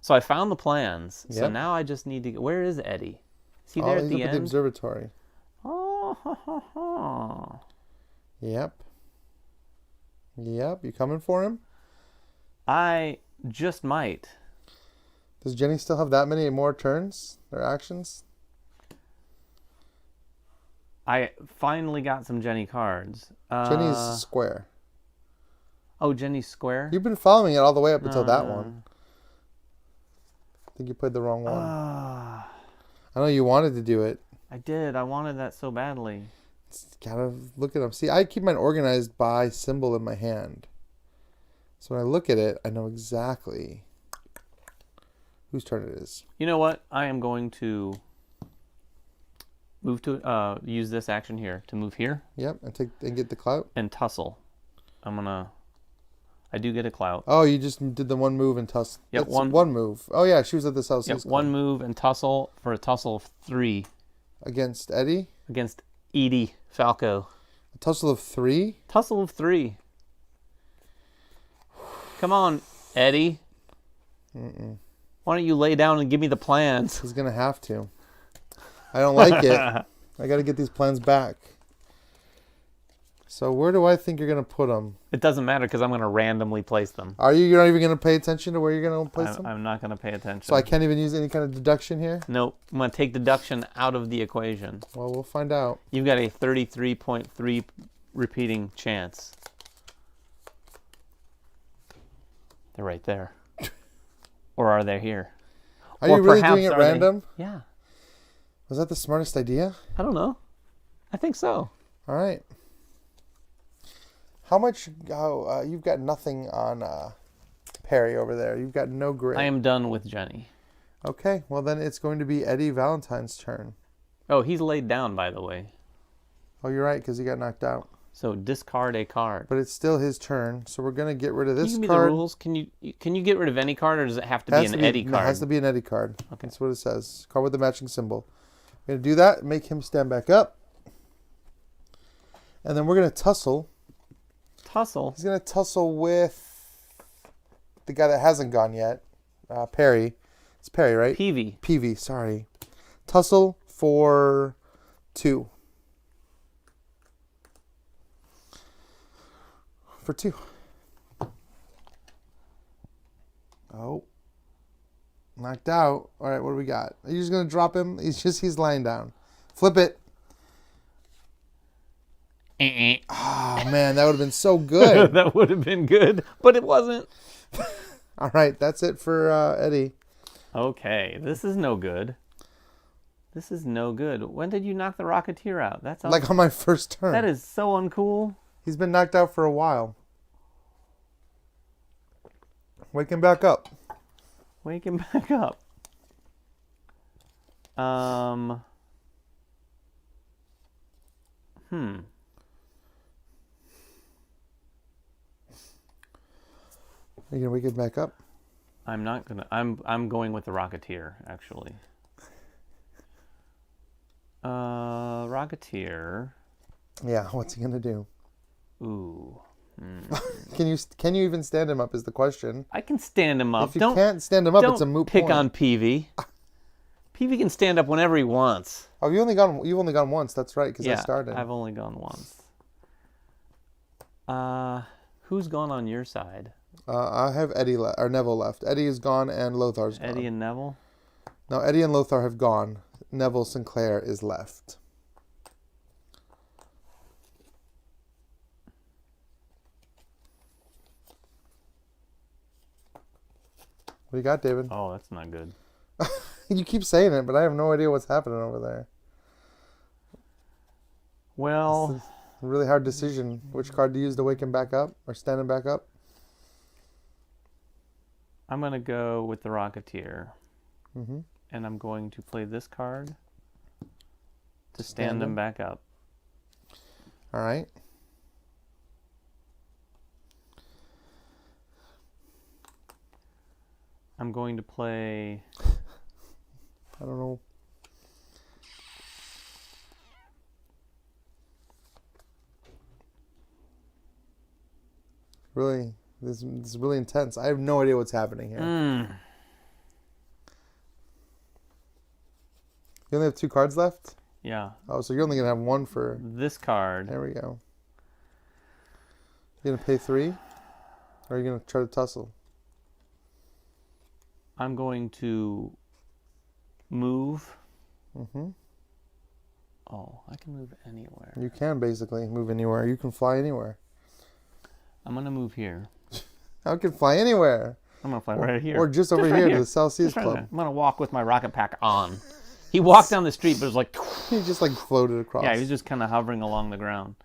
I found the plans. Yep. So now I just need to... Where is Eddie? Is he there at the end? At the observatory. Oh, ha, ha, ha. Yep. Yep. You coming for him? I just might. Does Jenny still have that many more turns or actions? I finally got some Jenny cards. Jenny's square. Oh, Jenny's square? You've been following it all the way up until that one. I think you played the wrong one. I know you wanted to do it. I did. I wanted that so badly. Gotta look at them. See, I keep mine organized by symbol in my hand. So when I look at it, I know exactly whose turn it is. You know what? I am going to move to use this action here to move here. Yep, and get the clout. And tussle. I do get a clout. Oh, you just did the one move and tussle. Yep, one move. Oh yeah, she was at the South Seas Club. 1 move and tussle for a tussle of 3. Against Eddie? Against Edie Falco. A tussle of 3? Tussle of 3. Come on, Eddie. Why don't you lay down and give me the plans? He's gonna have to. I don't like it. I gotta get these plans back. So where do I think you're gonna put them? It doesn't matter because I'm gonna randomly place them. Are you? You're not even gonna pay attention to where you're gonna place them? I'm not gonna pay attention. So I can't even use any kind of deduction here? Nope. I'm gonna take deduction out of the equation. Well, we'll find out. You've got a 33.3 repeating chance. They're right there. Or are they here? Are you really doing it random? Yeah. Was that the smartest idea? I don't know. I think so. All right. How much? You've got nothing on Perry over there. You've got no grid. I am done with Jenny. Okay. Well, then it's going to be Eddie Valentine's turn. Oh, he's laid down, by the way. Oh, you're right, because he got knocked out. So discard a card. But it's still his turn, so we're going to get rid of this card. Can you give me the rules? Can you get rid of any card, or does it have to be an Eddie card? No, it has to be an Eddie card. Okay. That's what it says. Card with the matching symbol. We're going to do that, make him stand back up. And then we're going to tussle. Tussle? He's going to tussle with the guy that hasn't gone yet. Perry. It's Perry, right? Peavy, sorry. Tussle for 2. For 2. Oh. Knocked out. All right, what do we got? Are you just going to drop him? He's lying down. Flip it. Oh, man, that would have been so good. That would have been good, but it wasn't. All right, that's it for Eddie. Okay, this is no good. This is no good. When did you knock the Rocketeer out? That's like on my first turn. That is so uncool. He's been knocked out for a while. Wake him back up. Wake him back up. Are you gonna wake him back up? I'm not gonna. I'm going with the Rocketeer, actually. Rocketeer. Yeah, what's he gonna do? Ooh. Can you even stand him up is the question. I can stand him up. If you can't stand him up, it's a moot pick point. on Peavy. Peavy can stand up whenever he wants. Oh, you've only gone once. That's right, because I started. I've only gone once. Who's gone on your side? I have Neville left. Eddie is gone and Lothar's gone. Eddie and Neville? No, Eddie and Lothar have gone. Neville Sinclair is left. What do you got, David? Oh, that's not good. You keep saying it, but I have no idea what's happening over there. Well, it's a really hard decision. Which card to use to wake him back up or stand him back up? I'm going to go with the Rocketeer. Mm-hmm. And I'm going to play this card to stand him back up. All right. I'm going to play... I don't know. Really, this is really intense. I have no idea what's happening here. You only have 2 cards left? Yeah. Oh, so you're only going to have 1 for... This card. There we go. You going to pay 3? Or are you going to try to tussle? I'm going to move. Mm-hmm. Oh, I can move anywhere. You can basically move anywhere. You can fly anywhere. I'm going to move here. I can fly anywhere. I'm going to fly right here. Or just over right here here to the South Seas right Club. there. I'm going to walk with my rocket pack on. He walked down the street, but it was like... He just like floated across. Yeah, he was just kind of hovering along the ground.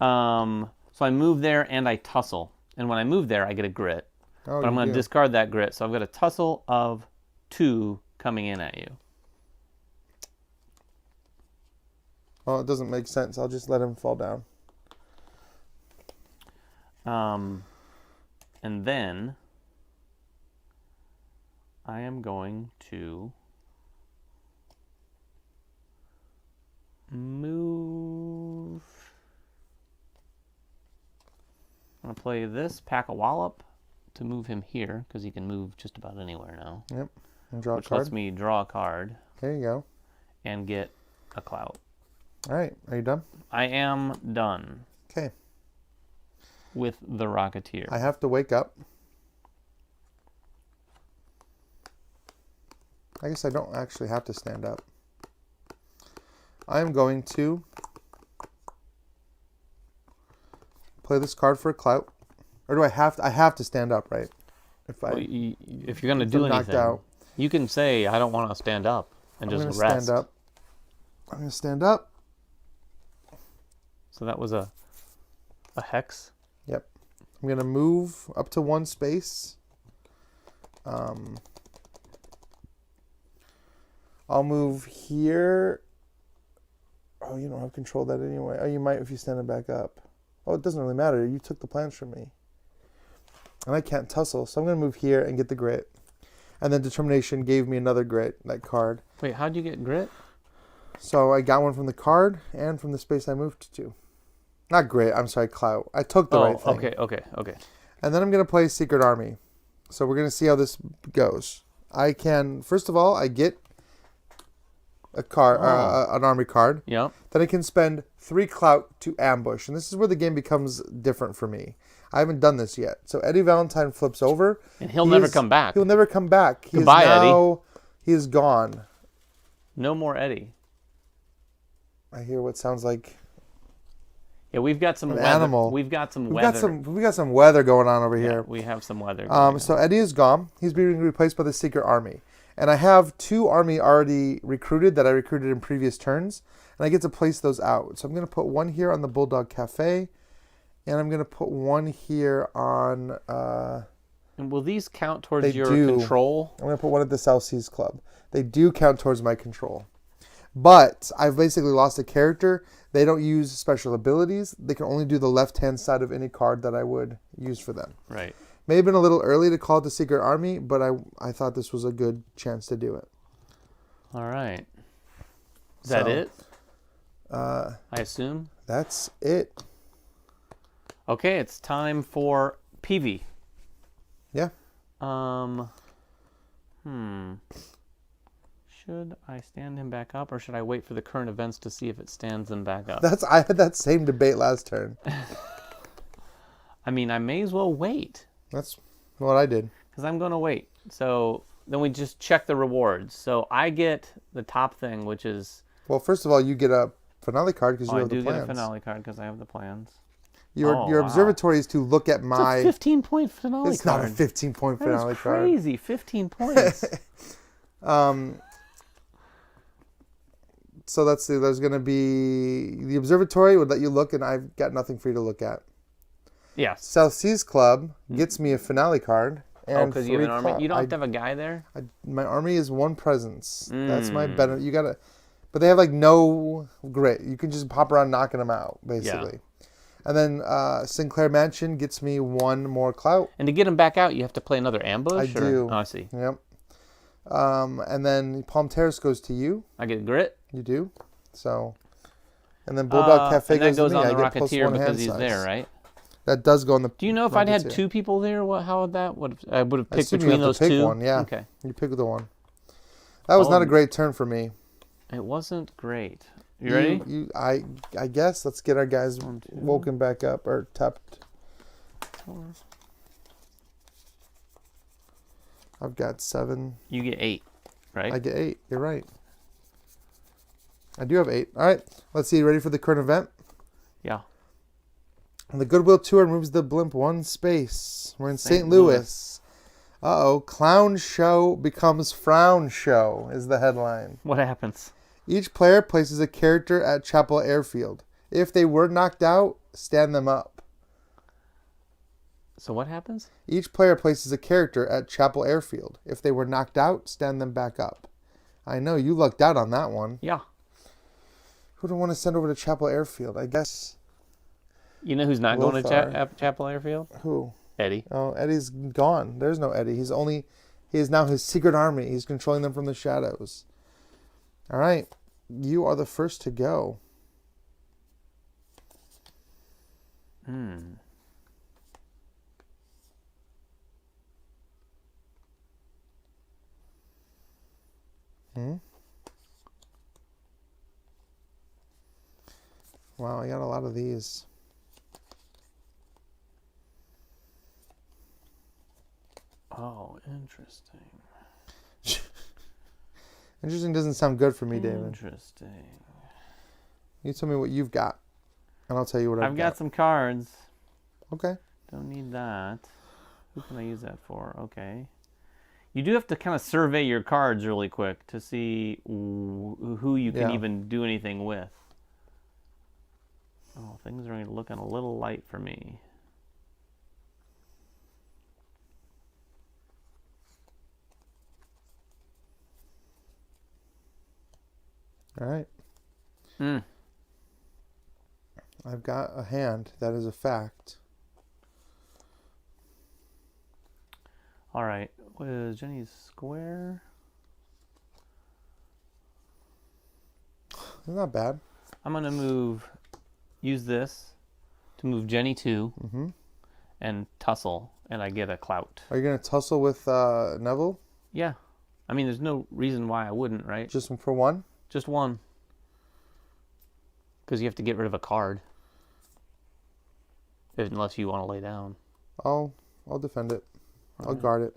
So I move there and I tussle. And when I move there, I get a grit. Oh, but I'm going to discard that grit. So I've got a tussle of 2 coming in at you. Oh, it doesn't make sense. I'll just let him fall down. And then I am going to move. I'm going to play this, pack a wallop to move him here, because he can move just about anywhere now. Yep. And draw a which card. lets me draw a card. There you go. And get a clout. All right. Are you done? I am done. Okay. With the Rocketeer. I have to wake up. I guess I don't actually have to stand up. I'm going to play this card for a clout. Or do I have to? I have to stand up, right? If you're going to do anything, out. You can say, I don't want to stand up and just rest. Stand up. I'm going to stand up. So that was a hex? Yep. I'm going to move up to 1 space. I'll move here. Oh, you don't have control of that anyway. Oh, you might if you stand it back up. Oh, it doesn't really matter. You took the plans from me. And I can't tussle, so I'm going to move here and get the grit. And then Determination gave me another grit, that card. Wait, how'd you get grit? So I got one from the card and from the space I moved to. Not grit, I'm sorry, clout. I took the right thing. Okay. And then I'm going to play Secret Army. So we're going to see how this goes. I can, first of all, I get a card, an army card. Yeah. Then I can spend 3 clout to ambush. And this is where the game becomes different for me. I haven't done this yet. So Eddie Valentine flips over. And he'll never come back. He'll never come back. Goodbye, Eddie. He is gone. No more Eddie. I hear what sounds like Yeah, we've got some weather. animal. We've got some weather. We got some weather going on over here. We have some weather. So Eddie is gone. He's being replaced by the Secret Army. And I have 2 army already recruited that I recruited in previous turns. And I get to place those out. So I'm going to put 1 here on the Bulldog Cafe. And I'm going to put 1 here on... and will these count towards your control? I'm going to put 1 at the South Seas Club. They do count towards my control. But I've basically lost a character. They don't use special abilities. They can only do the left-hand side of any card that I would use for them. Right. May have been a little early to call it the Secret Army, but I thought this was a good chance to do it. All right. Is that it? I assume. That's it. Okay, it's time for PV. Yeah. Should I stand him back up, or should I wait for the current events to see if it stands him back up? I had that same debate last turn. I mean, I may as well wait. That's what I did. Because I'm going to wait. So then we just check the rewards. So I get the top thing, which is... Well, first of all, you get a finale card because you have the plans. I do get a finale card because I have the plans. Your observatory is to look at my... It's a 15-point finale card. It's not a 15-point finale card. That's crazy. 15 points. So let's see. There's going to be... The observatory would let you look, and I've got nothing for you to look at. Yes. South Seas Club gets me a finale card. And because you have an army? You don't have to have a guy there? My army is one presence. That's my better... You got to... But they have like no grit. You can just pop around knocking them out, basically. Yeah. And then Sinclair Mansion gets me one more clout. And to get them back out, you have to play another ambush? I do. Oh, I see. Yep. And then Palm Terrace goes to you. I get grit? You do. So, and then Bulldog Cafe goes to me. On the I get Rocketeer because he's there, right? That does go on the... Do you know if I'd had two people there, how would that... I would have picked between those two? One, yeah. Okay. You pick the one. That was not a great turn for me. It wasn't great. You ready? I guess. Let's get our guys woken back up or tapped. I've got 7. You get 8, right? I get 8. You're right. I do have 8. All right. Let's see. Ready for the current event? Yeah. And the Goodwill Tour moves the blimp one space. We're in St. Louis. Uh-oh. Clown show becomes frown show is the headline. What happens? Each player places a character at Chapel Airfield. If they were knocked out, stand them up. So what happens? Each player places a character at Chapel Airfield. If they were knocked out, stand them back up. I know, you lucked out on that one. Yeah. Who do I want to send over to Chapel Airfield? I guess... You know who's not going to Chapel Airfield? Who? Eddie. Oh, Eddie's gone. There's no Eddie. He is now his secret army. He's controlling them from the shadows. All right. You are the first to go. Wow, I got a lot of these. Oh, interesting. Interesting doesn't sound good for me, David. Interesting. You tell me what you've got, and I'll tell you what I've got. I've got some cards. Okay. Don't need that. Who can I use that for? Okay. You do have to kind of survey your cards really quick to see who you can even do anything with. Oh, things are looking a little light for me. All right. I've got a hand. That is a fact. All right. What is Jenny's square? Not bad. I'm going to use this to move Jenny 2 and tussle, and I get a clout. Are you going to tussle with Neville? Yeah. I mean, there's no reason why I wouldn't, right? Just for one? Just one. Because you have to get rid of a card. Unless you want to lay down. I'll defend it. I'll guard it.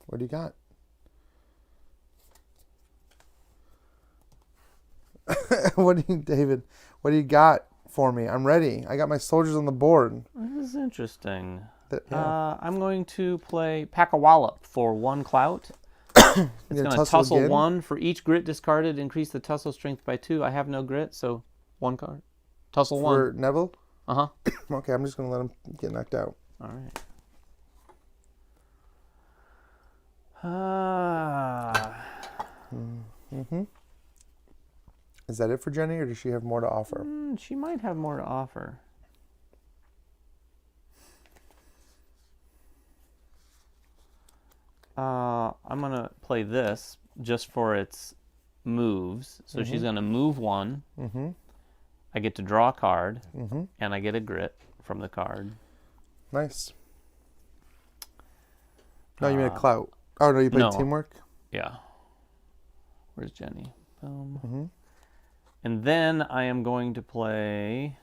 What do you got? David, what do you got for me? I'm ready. I got my soldiers on the board. This is interesting. I'm going to play Pack-a-Wallop for 1 clout. It's going to tussle again? 1 for each grit discarded. Increase the tussle strength by 2. I have no grit, so 1 card. Tussle 1. For Neville? Uh-huh. Okay, I'm just going to let him get knocked out. All right. Is that it for Jenny, or does she have more to offer? She might have more to offer. I'm going to play this just for its moves. So she's going to move one. Mm-hmm. I get to draw a card, Mm-hmm. and I get a grit from the card. Nice. No, you made a clout. Oh, no, you played teamwork? Yeah. Where's Jenny? Boom. Mm-hmm. And then I am going to play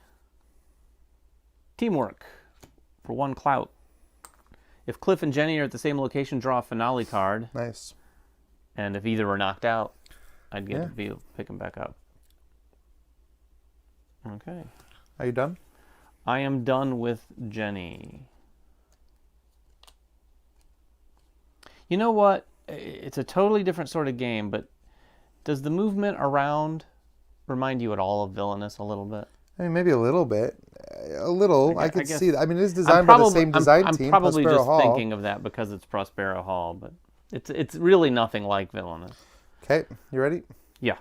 teamwork for 1 clout. If Cliff and Jenny are at the same location, draw a finale card. Nice. And if either were knocked out, I'd get to pick them back up. Okay. Are you done? I am done with Jenny. You know what? It's a totally different sort of game, but does the movement around remind you at all of Villainous a little bit? I mean, maybe a little bit. A little. I could see that. I mean, it is designed by the same design team, I'm probably Prospero just Hall. thinking of that because it's Prospero Hall, but it's really nothing like Villainous. Okay, you ready? Yeah.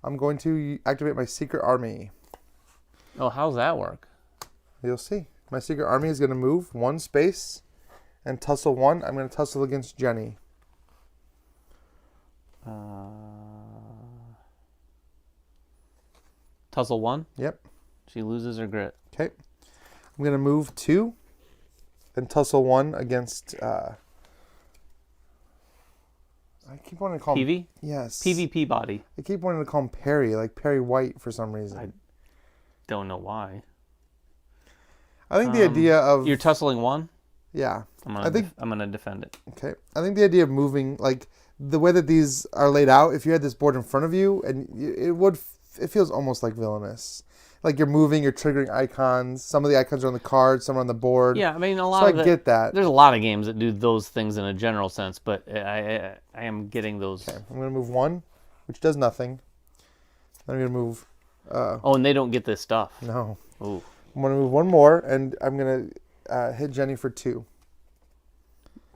I'm going to activate my secret army. Oh, how's that work? You'll see. My secret army is going to move 1 space and tussle 1. I'm going to tussle against Jenny. Tussle 1? Yep. She loses her grit. Okay. I'm going to move 2 and tussle 1 against... I keep wanting to call him... PV? Yes. PvP body. I keep wanting to call him Perry, like Perry White for some reason. I don't know why. I think the idea of... You're tussling 1? Yeah. I'm gonna defend it. Okay. I think the idea of moving, like, the way that these are laid out, if you had this board in front of you, and it feels almost like Villainous. Like you're moving, you're triggering icons. Some of the icons are on the card, some are on the board. Yeah, I mean, I get that. There's a lot of games that do those things in a general sense, but I am getting those. Okay, I'm going to move 1, which does nothing. Then I'm going to move... oh, and they don't get this stuff. No. Ooh. I'm going to move 1 more, and I'm going to hit Jenny for 2.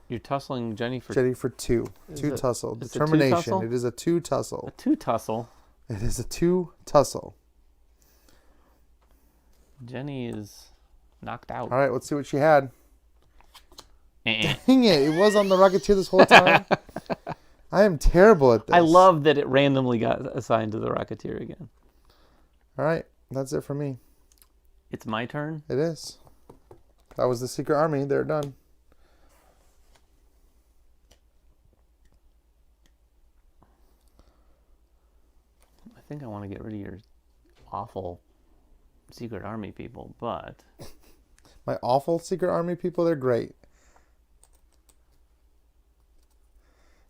You're tussling Jenny for... Jenny for 2. 2 tussle. Determination. It is a 2 tussle. A 2 tussle? It is a 2 tussle. Jenny is knocked out. All right, let's see what she had. Dang it. It was on the Rocketeer this whole time. I am terrible at this. I love that it randomly got assigned to the Rocketeer again. All right, that's it for me. It's my turn? It is. That was the secret army. They're done. I think I want to get rid of your awful secret army people, but... My awful secret army people, they're great.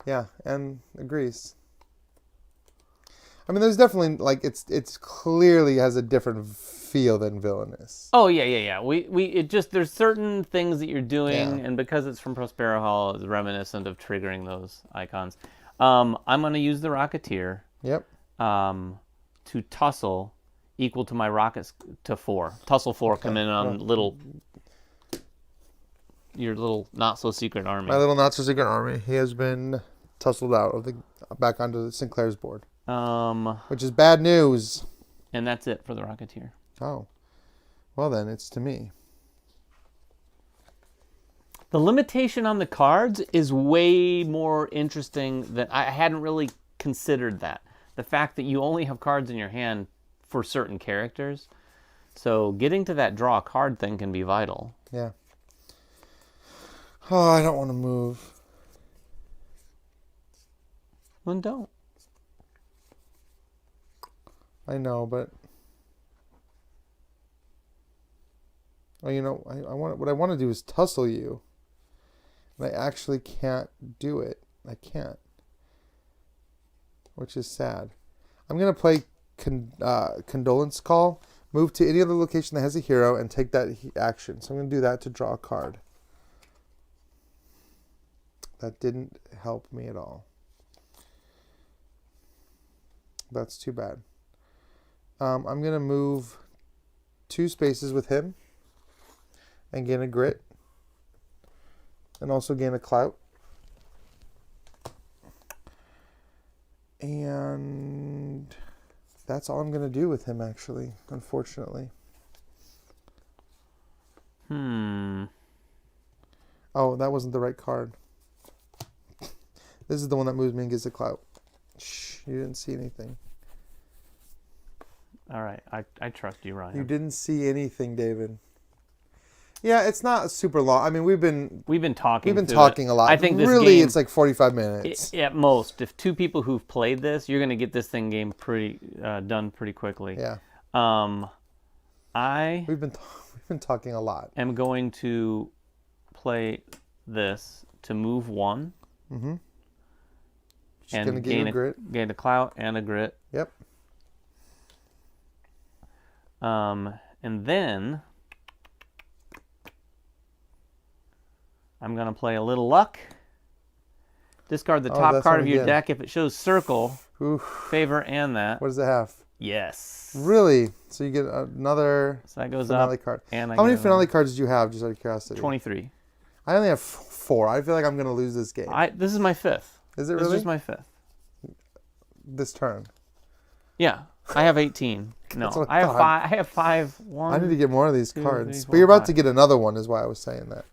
Yeah, and agrees. I mean, there's definitely, like, it's clearly has a different feel than Villainous. Oh, yeah. There's certain things that you're doing, and because it's from Prospero Hall, it's reminiscent of triggering those icons. I'm going to use the Rocketeer. Yep. To tussle equal to my rockets to 4. Tussle 4 come in on your little not so secret army. My little not so secret army. He has been tussled out of back onto Sinclair's board. Which is bad news. And that's it for the Rocketeer. Oh. Well then, it's to me. The limitation on the cards is way more interesting than I hadn't really considered that. The fact that you only have cards in your hand for certain characters. So getting to that draw a card thing can be vital. Yeah. Oh, I don't want to move. Then don't. I know, but... Well, you know, what I want to do is tussle you. And I actually can't do it. I can't. Which is sad. I'm going to play Condolence Call. Move to any other location that has a hero and take that action. So I'm going to do that to draw a card. That didn't help me at all. That's too bad. I'm going to move 2 spaces with him and gain a grit. And also gain a clout. And that's all I'm going to do with him, actually, unfortunately. Oh, Oh, that wasn't the right card. This is the one that moves me and gives the clout. Shh, you didn't see anything. All right, I trust you, Ryan. You didn't see anything, David. Yeah, it's not super long. I mean, we've been talking. We've been talking a lot. I think this really, game, it's like 45 minutes. At most, if two people who've played this, you're gonna get this game pretty done pretty quickly. Yeah. We've been talking a lot. I'm going to play this to move one. Mm-hmm. And gonna gain a grit. Gain a clout and a grit. Yep. And then I'm going to play a little luck. Discard the top card of your deck if it shows circle, favor, and that. What does it have? Yes. Really? So you get another so that goes finale up, card. And how many finale cards did you have, just out of curiosity? 23. I only have 4. I feel like I'm going to lose this game. This is my 5th. Is it really? This is my 5th. This turn? Yeah. I have 18. No, I have 5. I have 5. 1. I need to get more of these cards. 3, 4, but you're about 5. to get another one, is why I was saying that.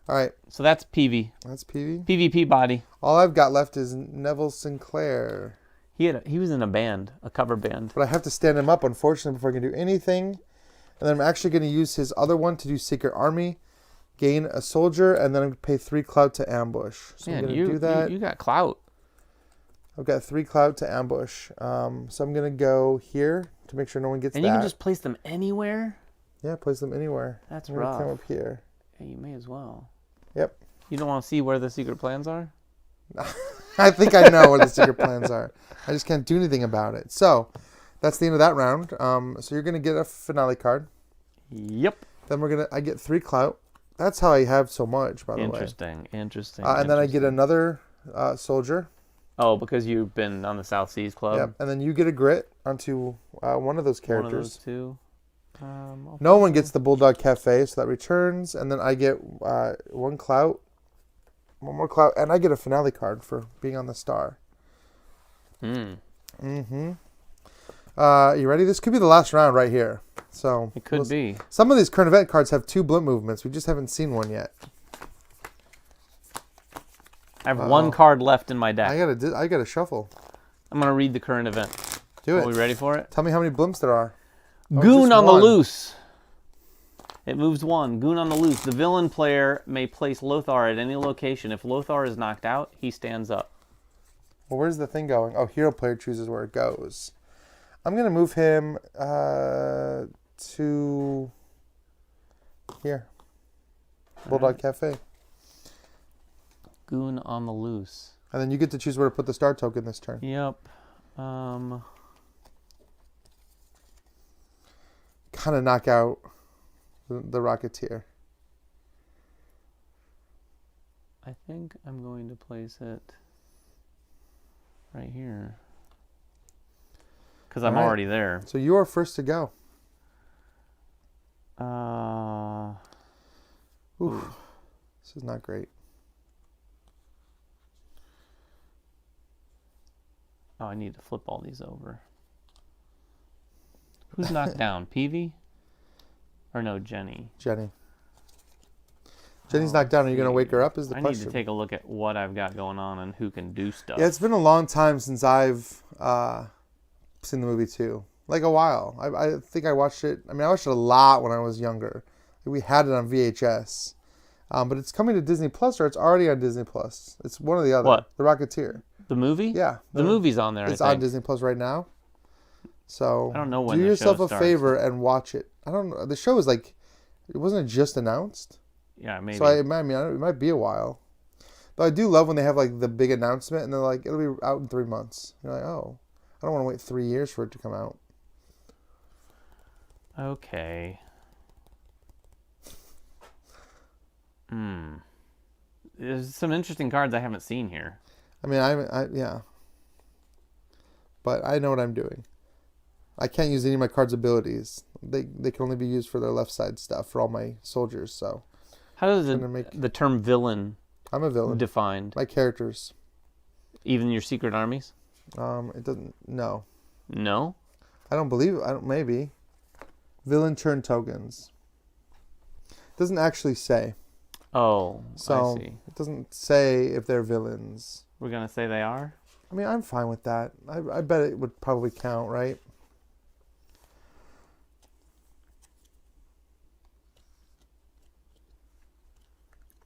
All right. So that's PV. That's PV. PvP body. All I've got left is Neville Sinclair. He was in a band, a cover band. But I have to stand him up, unfortunately, before I can do anything. And then I'm actually going to use his other one to do Secret Army, gain a soldier, and then I'm going to pay 3 clout to ambush. So I'm going to do that. You got clout. I've got 3 clout to ambush. So I'm going to go here to make sure no one gets and that. And you can just place them anywhere? Yeah, place them anywhere. That's I'm rough. Come up here. Yeah, you may as well. Yep. You don't want to see where the secret plans are? I think I know what the secret plans are. I just can't do anything about it. So that's the end of that round. So you're going to get a finale card. Yep. Then I get 3 clout. That's how I have so much, by the way. Interesting. And then I get another soldier. Oh, because you've been on the South Seas Club? Yep. And then you get a grit onto one of those characters. One of those two. No one gets the Bulldog Cafe, so that returns. And then I get 1 clout. 1 more clout. And I get a finale card for being on the star. Mm-hmm. You ready? This could be the last round right here. So it could be. Some of these current event cards have 2 blimp movements. We just haven't seen one yet. I have 1 card left in my deck. I gotta shuffle. I'm gonna read the current event. Do it. Are we ready for it? Tell me how many blimps there are. Goon on the loose. It moves 1. Goon on the loose. The villain player may place Lothar at any location. If Lothar is knocked out, he stands up. Well, where's the thing going? Oh, hero player chooses where it goes. I'm gonna move him to here. Bulldog Cafe. Goon on the loose. And then you get to choose where to put the star token this turn. Yep. Kind of knock out the Rocketeer. I think I'm going to place it right here. Because I'm already there. So you are first to go. Oof. This is not great. Oh, I need to flip all these over. Who's knocked down? Peavy? Or no, Jenny? Jenny's knocked down. Are you going to wake her up is the question. I need to take a look at what I've got going on and who can do stuff. Yeah, it's been a long time since I've seen the movie too. Like a while. I think I watched it. I mean, I watched it a lot when I was younger. We had it on VHS. But it's coming to Disney Plus, or it's already on Disney Plus. It's one or the other. What? The Rocketeer. The movie? Yeah. The movie's on there, It's on Disney Plus right now. So I don't know when do the yourself show a starts. favor and watch it. I don't know. The show is like, it wasn't just announced. Yeah, maybe. So it might be a while. But I do love when they have like the big announcement and they're like, it'll be out in 3 months. You're like, oh, I don't want to wait 3 years for it to come out. Okay. There's some interesting cards I haven't seen here. I mean, yeah. But I know what I'm doing. I can't use any of my cards' abilities. They can only be used for their left side stuff for all my soldiers. So how does the term villain? I'm a villain. Defined. My characters. Even your secret armies? It doesn't. No. No. I don't believe. I don't. Maybe. Villain turn tokens. Doesn't actually say. Oh, So I see. it doesn't say if they're villains. We're going to say they are? I mean, I'm fine with that. I bet it would probably count, right?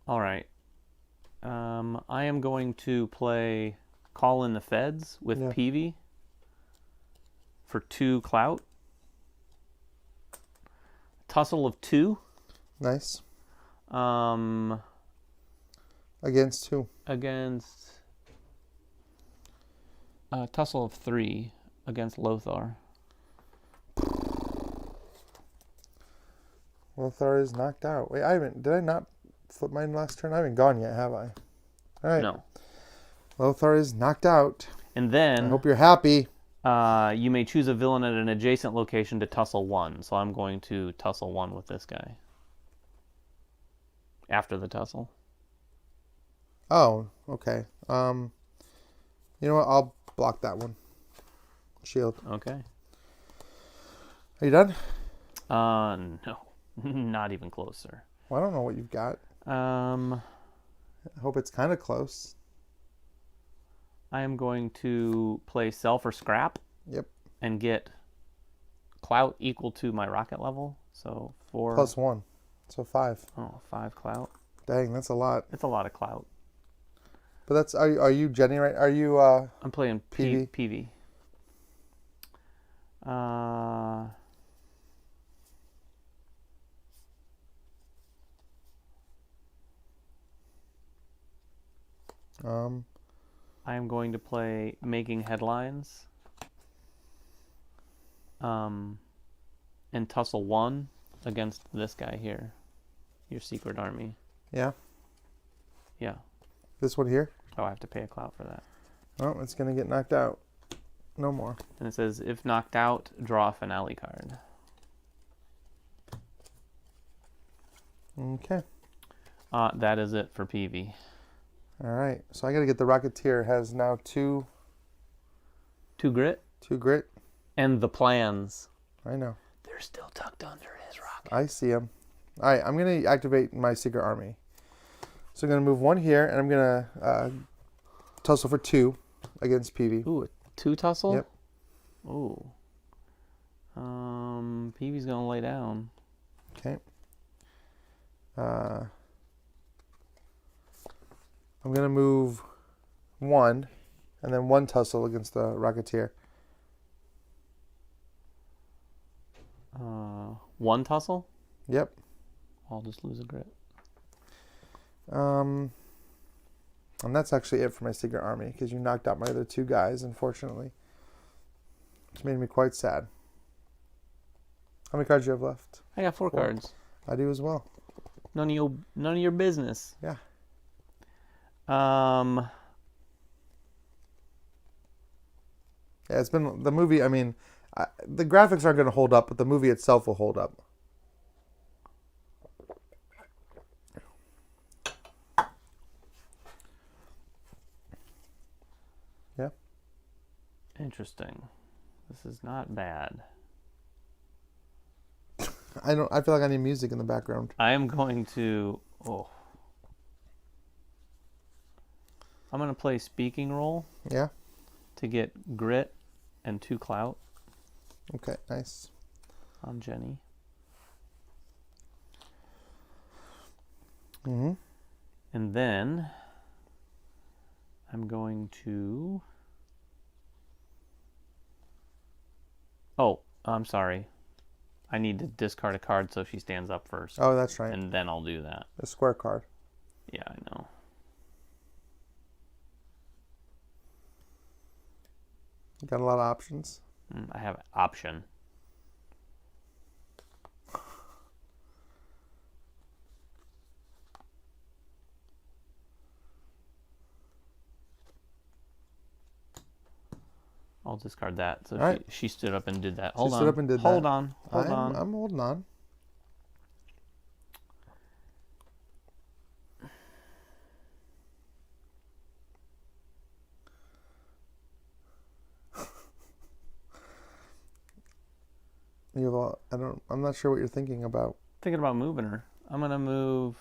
All right. I am going to play Call in the Feds with Yeah. Peavy for 2 clout. Tussle of 2. Nice. Um, Against who? against Tussle of 3 against Lothar. Lothar is knocked out. Wait, did I not flip mine last turn? I haven't gone yet, have I? All right. No. Lothar is knocked out. And I then hope you're happy. you may choose a villain at an adjacent location to tussle 1. So I'm going to tussle 1 with this guy. After the tussle. Oh, okay. You know what? I'll block that one. Shield. Okay. Are you done? No. Not even close, sir. Well, I don't know what you've got. I hope it's kind of close. I am going to play Sell for Scrap. Yep. And get clout equal to my rocket level. So 4 +1. So 5. Oh, 5 clout. Dang, that's a lot. It's a lot of clout. But that's are you Jenny right? Are you I'm playing PV? PV. I am going to play Making Headlines. And tussle 1 against this guy here. Your secret army. Yeah. Yeah. This one here? Oh, I have to pay a clout for that. Oh, it's gonna get knocked out. No more. And it says, if knocked out, draw a finale card. Okay. That is it for PV. All right. So I gotta get the Rocketeer. Has now 2 grit. 2 grit. And the plans. I know. They're still tucked under his rocket. I see him. All right. I'm gonna activate my secret army. So I'm gonna move 1 here, and I'm gonna tussle for 2 against PV. Ooh, a 2 tussle? Yep. Ooh. PV's gonna lay down. Okay. I'm gonna move 1, and then 1 tussle against the Rocketeer. 1 tussle? Yep. I'll just lose a grit. And that's actually it for my secret army, because you knocked out my other 2 guys, unfortunately. Which made me quite sad. How many cards do you have left? I got 4 cards. I do as well. None of your business. Yeah. Um. Yeah, it's been the movie. I mean, the graphics aren't going to hold up, but the movie itself will hold up. Yeah. Interesting. This is not bad. I feel like I need music in the background. I am going to. I'm going to play Speaking Role. Yeah. To get grit and 2 clout. Okay. Nice. On Jenny. Mm-hmm. And then I'm going to. Oh, I'm sorry. I need to discard a card so she stands up first. Oh, that's right. And then I'll do that. A square card. Yeah, I know. You got a lot of options. I have option. I'll discard that. So right. she stood up and did that. Hold on. Stood up and did Hold that. on. Hold on. I'm holding on. I'm not sure what you're thinking about. Thinking about moving her. I'm gonna move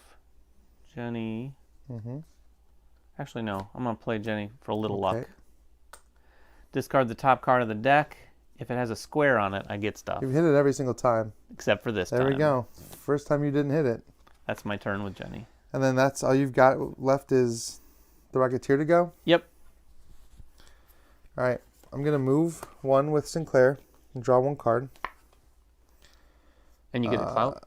Jenny. Mm-hmm. Actually, no. I'm going to play Jenny for a little Okay. luck. Discard the top card of the deck. If it has a square on it, I get stuff. You've hit it every single time. Except for this time. There we go. First time you didn't hit it. That's my turn with Jenny. And then that's all you've got left is the Rocketeer to go? Yep. All right. I'm going to move one with Sinclair and draw one card. And you get a clout?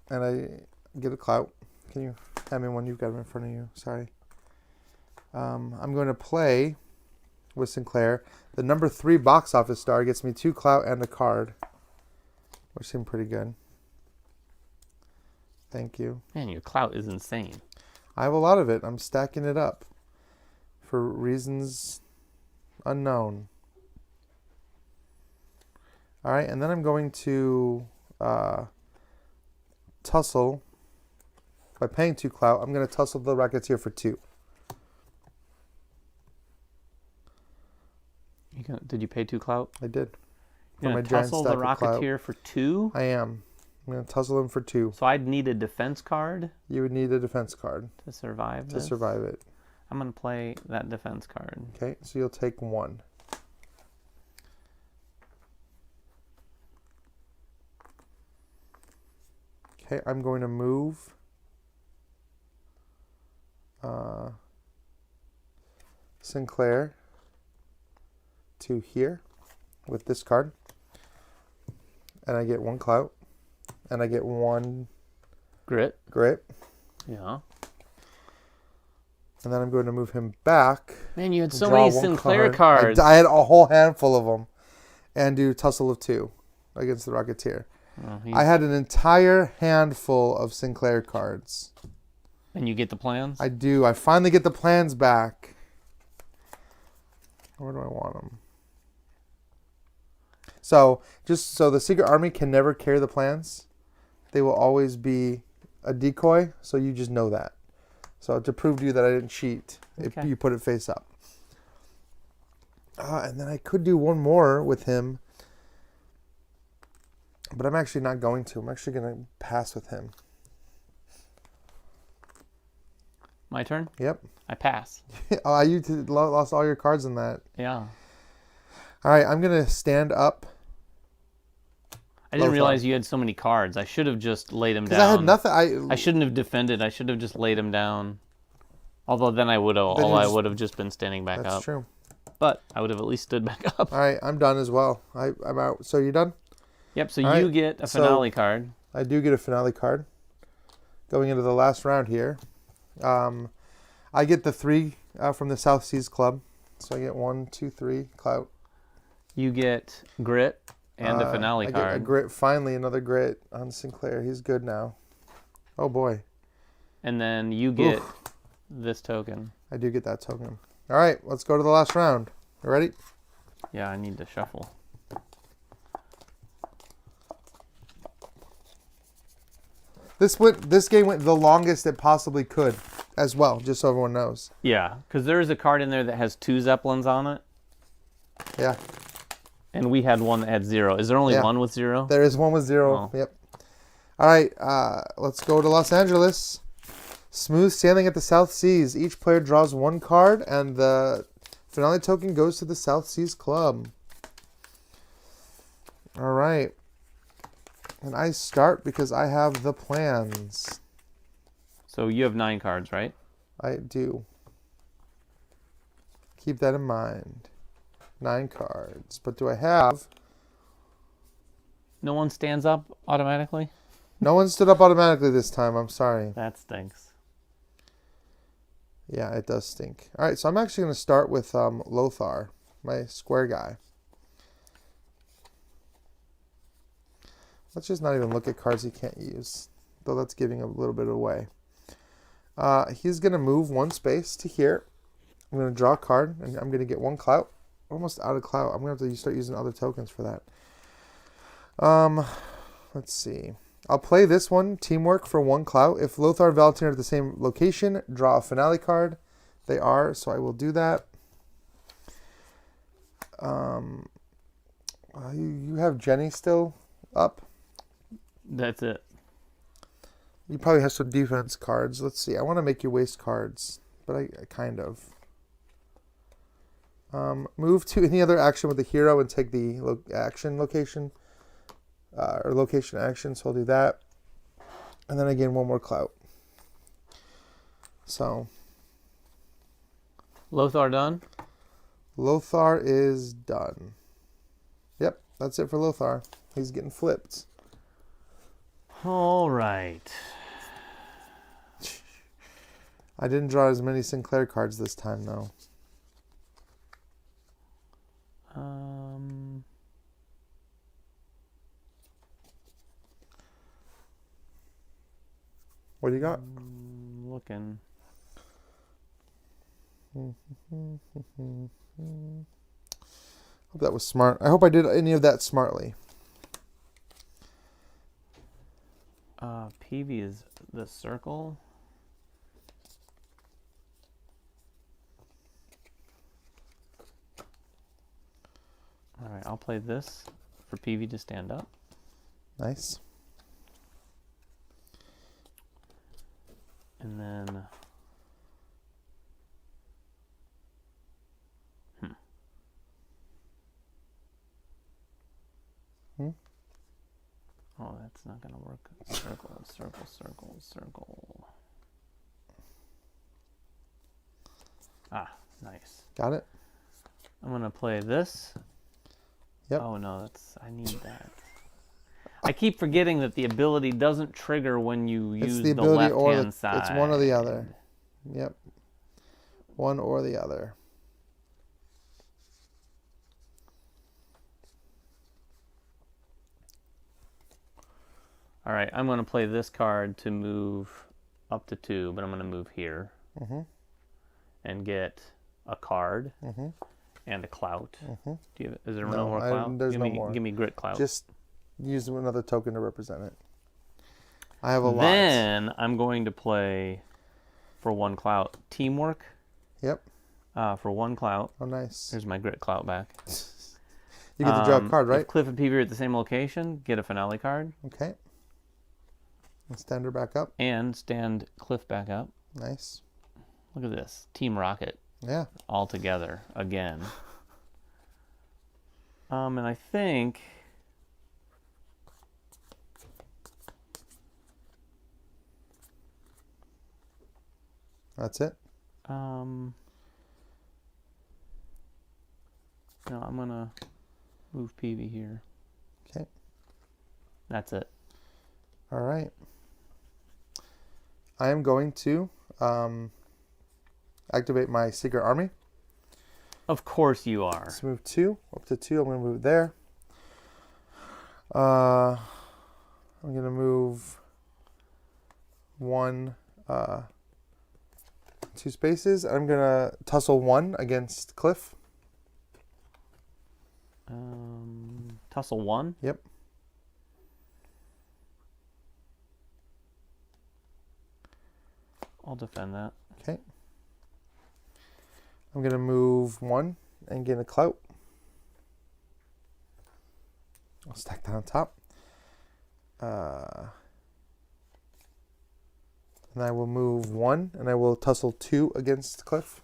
And I get a clout. Can you hand me one? You've got them in front of you. Sorry. I'm going to play with Sinclair. The number 3 box office star gets me 2 clout and a card, which seemed pretty good. Thank you. Man, your clout is insane. I have a lot of it. I'm stacking it up for reasons unknown. All right, and then I'm going to tussle. By paying 2 clout, I'm going to tussle the Rocketeer for 2. Did you pay 2 clout? I did. You're going to tussle the Rocketeer for 2? I am. I'm going to tussle him for 2. So I'd need a defense card? You would need a defense card. To survive this? To survive it. I'm going to play that defense card. Okay, so you'll take 1. Okay, I'm going to move Sinclair to here with this card. And I get 1 clout. And I get 1 grit. Yeah. And then I'm going to move him back. Man, you had so many Sinclair cards. I had a whole handful of them. And do tussle of 2 against the Rocketeer. Oh, I had an entire handful of Sinclair cards. And you get the plans? I do. I finally get the plans back. Where do I want them? So, just so the Secret Army can never carry the plans. They will always be a decoy, so you just know that. So, to prove to you that I didn't cheat, if you put it face up. And then I could do one more with him. But I'm actually not going to. I'm actually going to pass with him. My turn? Yep. I pass. Oh, you lost all your cards in that. Yeah. All right, I'm going to stand up. I didn't realize you had so many cards. I should have just laid them down. I had nothing. I shouldn't have defended. I should have just laid them down. Although then I would have just been standing back up. That's true. But I would have at least stood back up. All right, I'm done as well. I'm out. So you done? Yep, so you get a finale card. I do get a finale card. Going into the last round here. I get the 3 from the South Seas Club. So I get 1, 2, 3 clout. You get grit and a finale card. I get a grit. Finally, another grit on Sinclair. He's good now. Oh, boy. And then you get this token. I do get that token. All right, let's go to the last round. You ready? Yeah, I need to shuffle. This game went the longest it possibly could as well, just so everyone knows. Yeah, because there is a card in there that has 2 Zeppelins on it. Yeah. And we had one that had 0. Is there only one with 0? There is one with 0. Oh. Yep. All right, let's go to Los Angeles. Smooth sailing at the South Seas. Each player draws 1 card, and the finale token goes to the South Seas Club. All right. And I start because I have the plans. So you have 9 cards, right? I do. Keep that in mind. 9 cards. But do I have... No one stands up automatically? No one stood up automatically this time. I'm sorry. That stinks. Yeah, it does stink. All right, so I'm actually going to start with Lothar, my square guy. Let's just not even look at cards he can't use, though that's giving a little bit away. He's going to move 1 space to here. I'm going to draw a card, and I'm going to get 1 clout. Almost out of clout. I'm going to have to start using other tokens for that. Let's see. I'll play this one, Teamwork, for 1 clout. If Lothar and Valentin are at the same location, draw a finale card. They are, so I will do that. You have Jenny still up? That's it. You probably have some defense cards. Let's see. I want to make you waste cards, but I kind of. Move to any other action with the hero and take the location or location action. So I'll do that. And then again, one more clout. So. Lothar done? Lothar is done. Yep, that's it for Lothar. He's getting flipped. All right. I didn't draw as many Sinclair cards this time, though. What do you got? Looking. Hope that was smart. I hope I did any of that smartly. PV is the circle. All right, I'll play this for PV to stand up. Nice. And then... Oh, that's not going to work. Circle, circle, circle, circle. Ah, nice. Got it? I'm going to play this. Yep. Oh, no, I need that. I keep forgetting that the ability doesn't trigger when you use the left-hand side. It's one or the other. Yep. One or the other. All right, I'm going to play this card to move up to 2, but I'm going to move here and get a card and a clout. Do you have, is there no more clout? There's no more. Give me grit clout. Just use another token to represent it. I have a lot. Then I'm going to play for 1 clout teamwork. Yep. For 1 clout. Oh, nice. Here's my grit clout back. You get to draw a card, right? If Cliff and PV are at the same location, get a finale card. Okay. And stand her back up. And stand Cliff back up. Nice. Look at this. Team Rocket. Yeah. All together again. And I think... That's it? No, I'm going to move PV here. Okay. That's it. All right. I am going to activate my Secret Army. Of course you are. Let's move 2. Up to 2. I'm going to move it there. I'm going to move 1, 2 spaces. I'm going to tussle 1 against Cliff. Tussle 1? Yep. I'll defend that. Okay. I'm going to move 1 and get a clout. I'll stack that on top. And I will move 1 and I will tussle 2 against Cliff.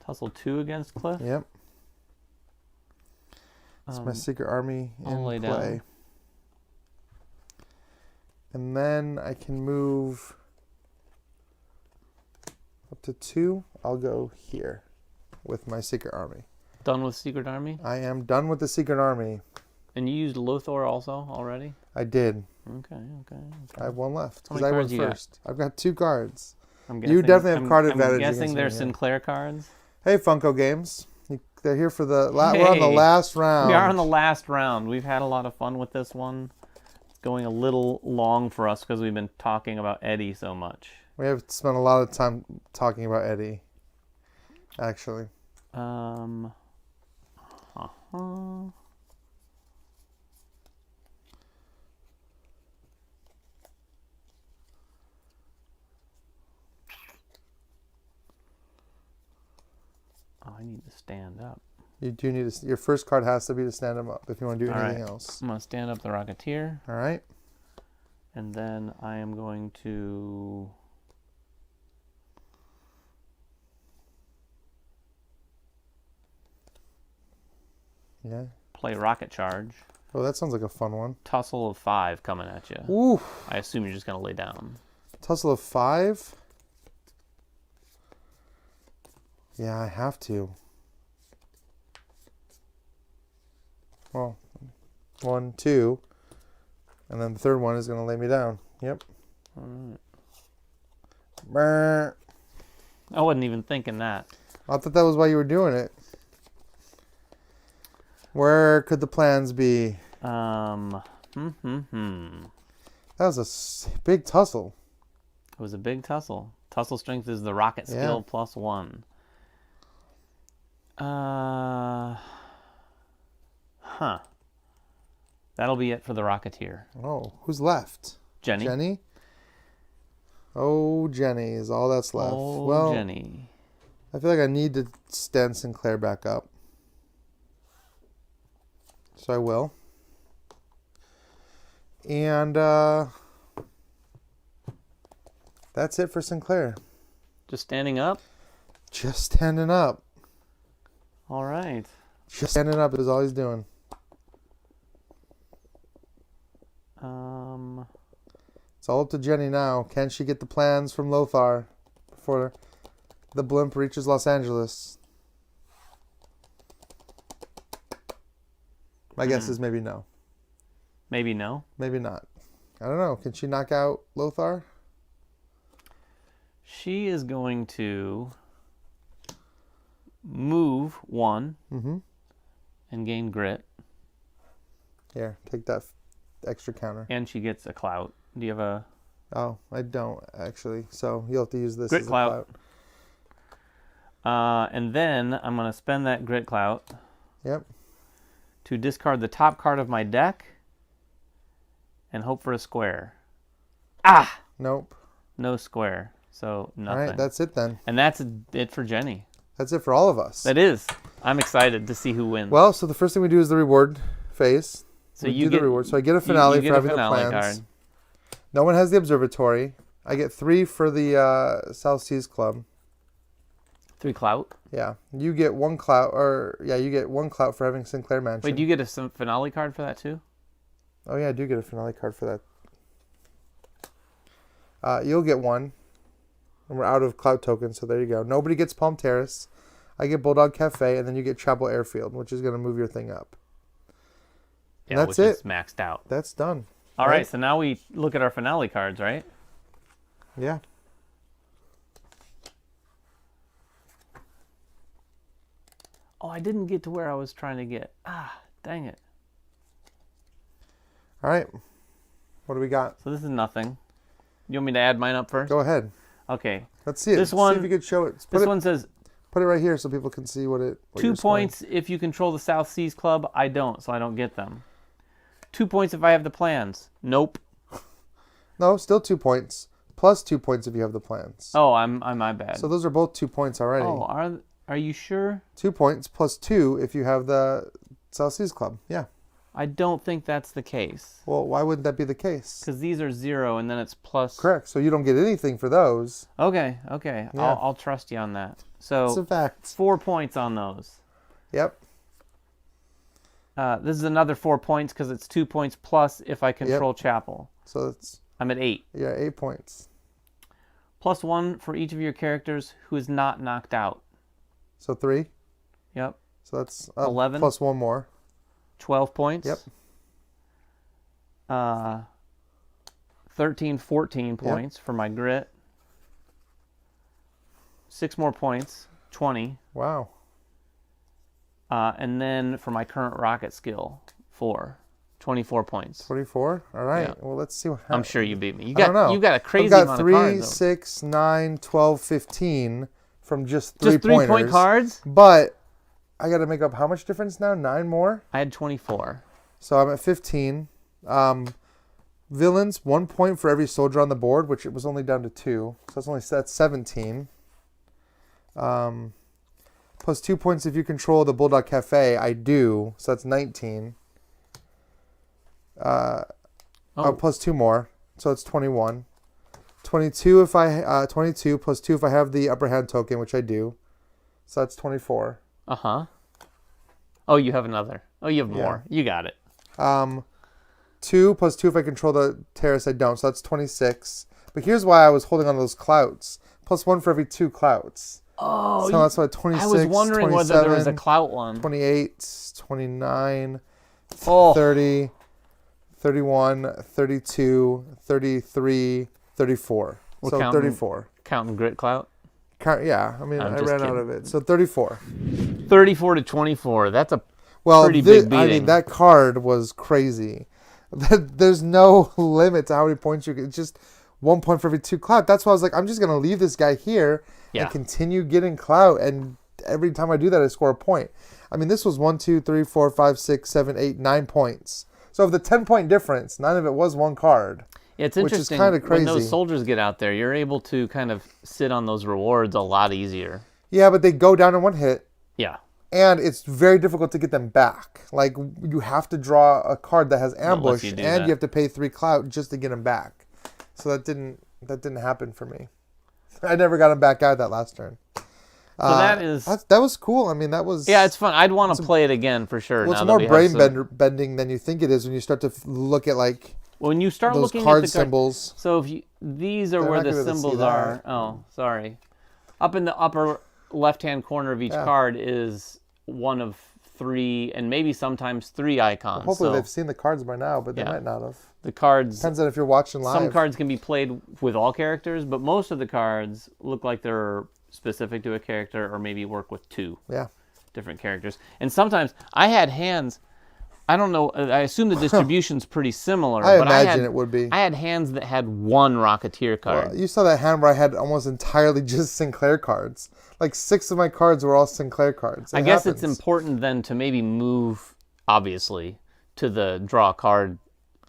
Tussle 2 against Cliff? Yep. That's my Secret Army in play. Down. And then I can move up to 2. I'll go here with my Secret Army. Done with Secret Army? I am done with the Secret Army. And you used Lothar also already? I did. Okay. I have 1 left How because many I went cards you first. I've got 2 cards. You definitely have card advantage. I'm guessing against they're me, yeah. Sinclair cards. Hey, Funko Games. They're here for the... We're on the last round. We are on the last round. We've had a lot of fun with this one. It's going a little long for us because we've been talking about Eddie so much. We have spent a lot of time talking about Eddie, actually. Oh, I need to stand up. You do need to... Your first card has to be to stand him up if you want to do anything else. I'm going to stand up the Rocketeer. All right. And then I am going to play Rocket Charge. Oh, that sounds like a fun one. Tussle of 5 coming at you. Ooh. I assume you're just going to lay down. Tussle of 5? Yeah, I have to. Well, 1, 2. And then the third one is going to lay me down. Yep. All right. Brr. I wasn't even thinking that. I thought that was why you were doing it. Where could the plans be? That That was a big tussle. It was a big tussle. Tussle strength is the rocket skill +1. That'll be it for the Rocketeer. Oh, who's left? Jenny. Jenny? Oh, Jenny is all that's left. Oh, well, Jenny. I feel like I need to stand Sinclair back up. So I will. And that's it for Sinclair. Just standing up? Just standing up. All right. Just standing up is all he's doing. It's all up to Jenny now. Can she get the plans from Lothar before the blimp reaches Los Angeles? My guess is maybe no. Maybe no. Maybe not. I don't know. Can she knock out Lothar? She is going to move 1 and gain grit. Here, take that extra counter. And she gets a clout. Do you have a... Oh, I don't, actually. So you'll have to use this grit as clout. a clout. And then I'm going to spend that grit clout. Yep. To discard the top card of my deck and hope for a square. Ah! Nope. No square. So nothing. All right, that's it then. And that's it for Jenny. That's it for all of us. That is. I'm excited to see who wins. Well, so the first thing we do is the reward phase. So we you do get the reward. So I get a finale you for having a finale the plans. card. No one has the observatory. I get 3 for the South Seas Club. 3 clout. Yeah, you get 1 clout, you get 1 clout for having Sinclair Mansion. Wait, do you get a finale card for that too? Oh yeah, I do get a finale card for that. You'll get 1. And we're out of clout tokens, so there you go. Nobody gets Palm Terrace. I get Bulldog Cafe, and then you get Chapel Airfield, which is going to move your thing up. And Yeah, that's which it. is maxed out. That's done. All right, so now we look at our finale cards, right? Yeah. Oh, I didn't get to where I was trying to get. Ah, dang it. All right. What do we got? So this is nothing. You want me to add mine up first? Go ahead. Okay. Let's see it. This See one- if you could show it. This one says Put it right here so people can see what 2 you're scoring. points if you control the South Seas Club. I don't, so I don't get them. 2 points if I have the plans. Nope. No, still 2 points. Plus 2 points if you have the plans. Oh, I'm my bad. So those are both 2 points already. Oh, are you sure? 2 points plus 2 if you have the South Seas Club. Yeah. I don't think that's the case. Well, why wouldn't that be the case? Because these are 0 and then it's plus. Correct. So you don't get anything for those. Okay. Yeah. I'll trust you on that. So It's a fact. 4 points on those. Yep. This is another 4 points because it's 2 points plus if I control Chapel. So it's I'm at 8. 8 points. Plus 1 for each of your characters who is not knocked out. So 3. Yep. So that's 11. plus 1 more. 12 points. Yep. 13, 14 points for my grit. 6 more points, 20. Wow. And then for my current rocket skill, 24 points. 24. All right. Yeah. Well, let's see what I'm happens. sure you beat me. I don't know. You got a crazy I've got amount 3, of cards. 6, 9, 12, 15 from just 3 Just 3 pointers. point cards? But I got to make up how much difference now? 9 more? I had 24. So I'm at 15. Villains, 1 point for every soldier on the board, which it was only down to 2. So that's 17. Plus 2 points if you control the Bulldog Cafe. I do. So that's 19. Plus 2 more. so it's 21. 22 if I 22 plus 2 if I have the upper hand token, which I do. So that's 24. Uh-huh. Oh, you have another. Oh, you have more. You got it. 2 plus 2 if I control the terrace, I don't. So that's 26. But here's why I was holding on to those clouts. Plus 1 for every 2 clouts. Oh, so that's why 26, I was wondering whether there was a clout one. 28, 29, Oh. 30, 31, 32, 33, 34. We're so counting, 34. Counting grit clout? Yeah, I mean, I ran out of it. So 34. 34 to 24. That's a pretty big beating. I mean, that card was crazy. There's no limit to how many points you get. It's just 1 point for every 2 clout. That's why I was like, I'm just going to leave this guy here and continue getting clout. And every time I do that, I score a point. I mean, this was 1, 2, 3, 4, 5, 6, 7, 8, 9 points. So of the 10-point difference, 9 of it was 1 card. Yeah, it's interesting. Which is kind of crazy. When those soldiers get out there, you're able to kind of sit on those rewards a lot easier. Yeah, but they go down in 1 hit. Yeah. And it's very difficult to get them back. Like, you have to draw a card that has ambush, and you have to pay 3 clout just to get them back. So that didn't happen for me. I never got him back out that last turn. So that was cool. I mean, that was... Yeah, it's fun. I'd want to play it again for sure. Well, it's more brain-bending than you think it is when you start to look at, like... When you start those looking card at the symbols. So if these are where the symbols are. Oh, sorry. Up in the upper left-hand corner of each card is one of 3 and maybe sometimes 3 icons. Well, hopefully they've seen the cards by now, but they might not have. The cards... Depends on if you're watching live. Some cards can be played with all characters, but most of the cards look like they're specific to a character or maybe work with 2 different characters. And sometimes I had hands... I don't know. I assume the distribution's pretty similar. I imagine it would be. I had hands that had 1 Rocketeer card. Well, you saw that hand where I had almost entirely just Sinclair cards. Like 6 of my cards were all Sinclair cards. I guess it's important then to maybe move, obviously, to the draw card.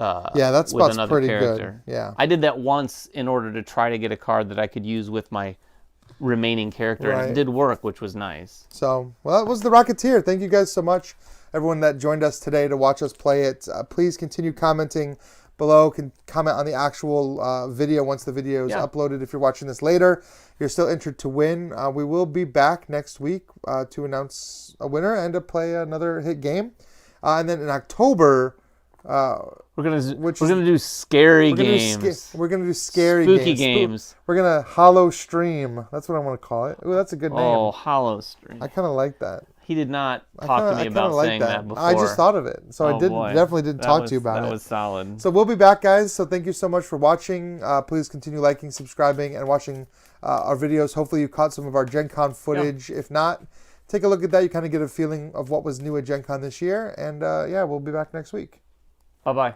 Yeah, that spot's pretty character. Good. Yeah. I did that once in order to try to get a card that I could use with my remaining character, and it did work, which was nice. So, well, that was the Rocketeer. Thank you guys so much. Everyone that joined us today to watch us play it. Please continue commenting below. Can comment on the actual video once the video is uploaded. If you're watching this later, you're still entered to win. We will be back next week to announce a winner and to play another hit game. And then in October, we're gonna do scary games. We're gonna do scary spooky games. We're gonna hollow stream. That's what I want to call it. Ooh, that's a good name. Oh, hollow stream. I kind of like that. He did not talk to me about saying that before. I just thought of it. So I definitely didn't talk to you about it. That was solid. So we'll be back, guys. So thank you so much for watching. Please continue liking, subscribing, and watching our videos. Hopefully you caught some of our Gen Con footage. If not, take a look at that. You kind of get a feeling of what was new at Gen Con this year. And we'll be back next week. Bye-bye.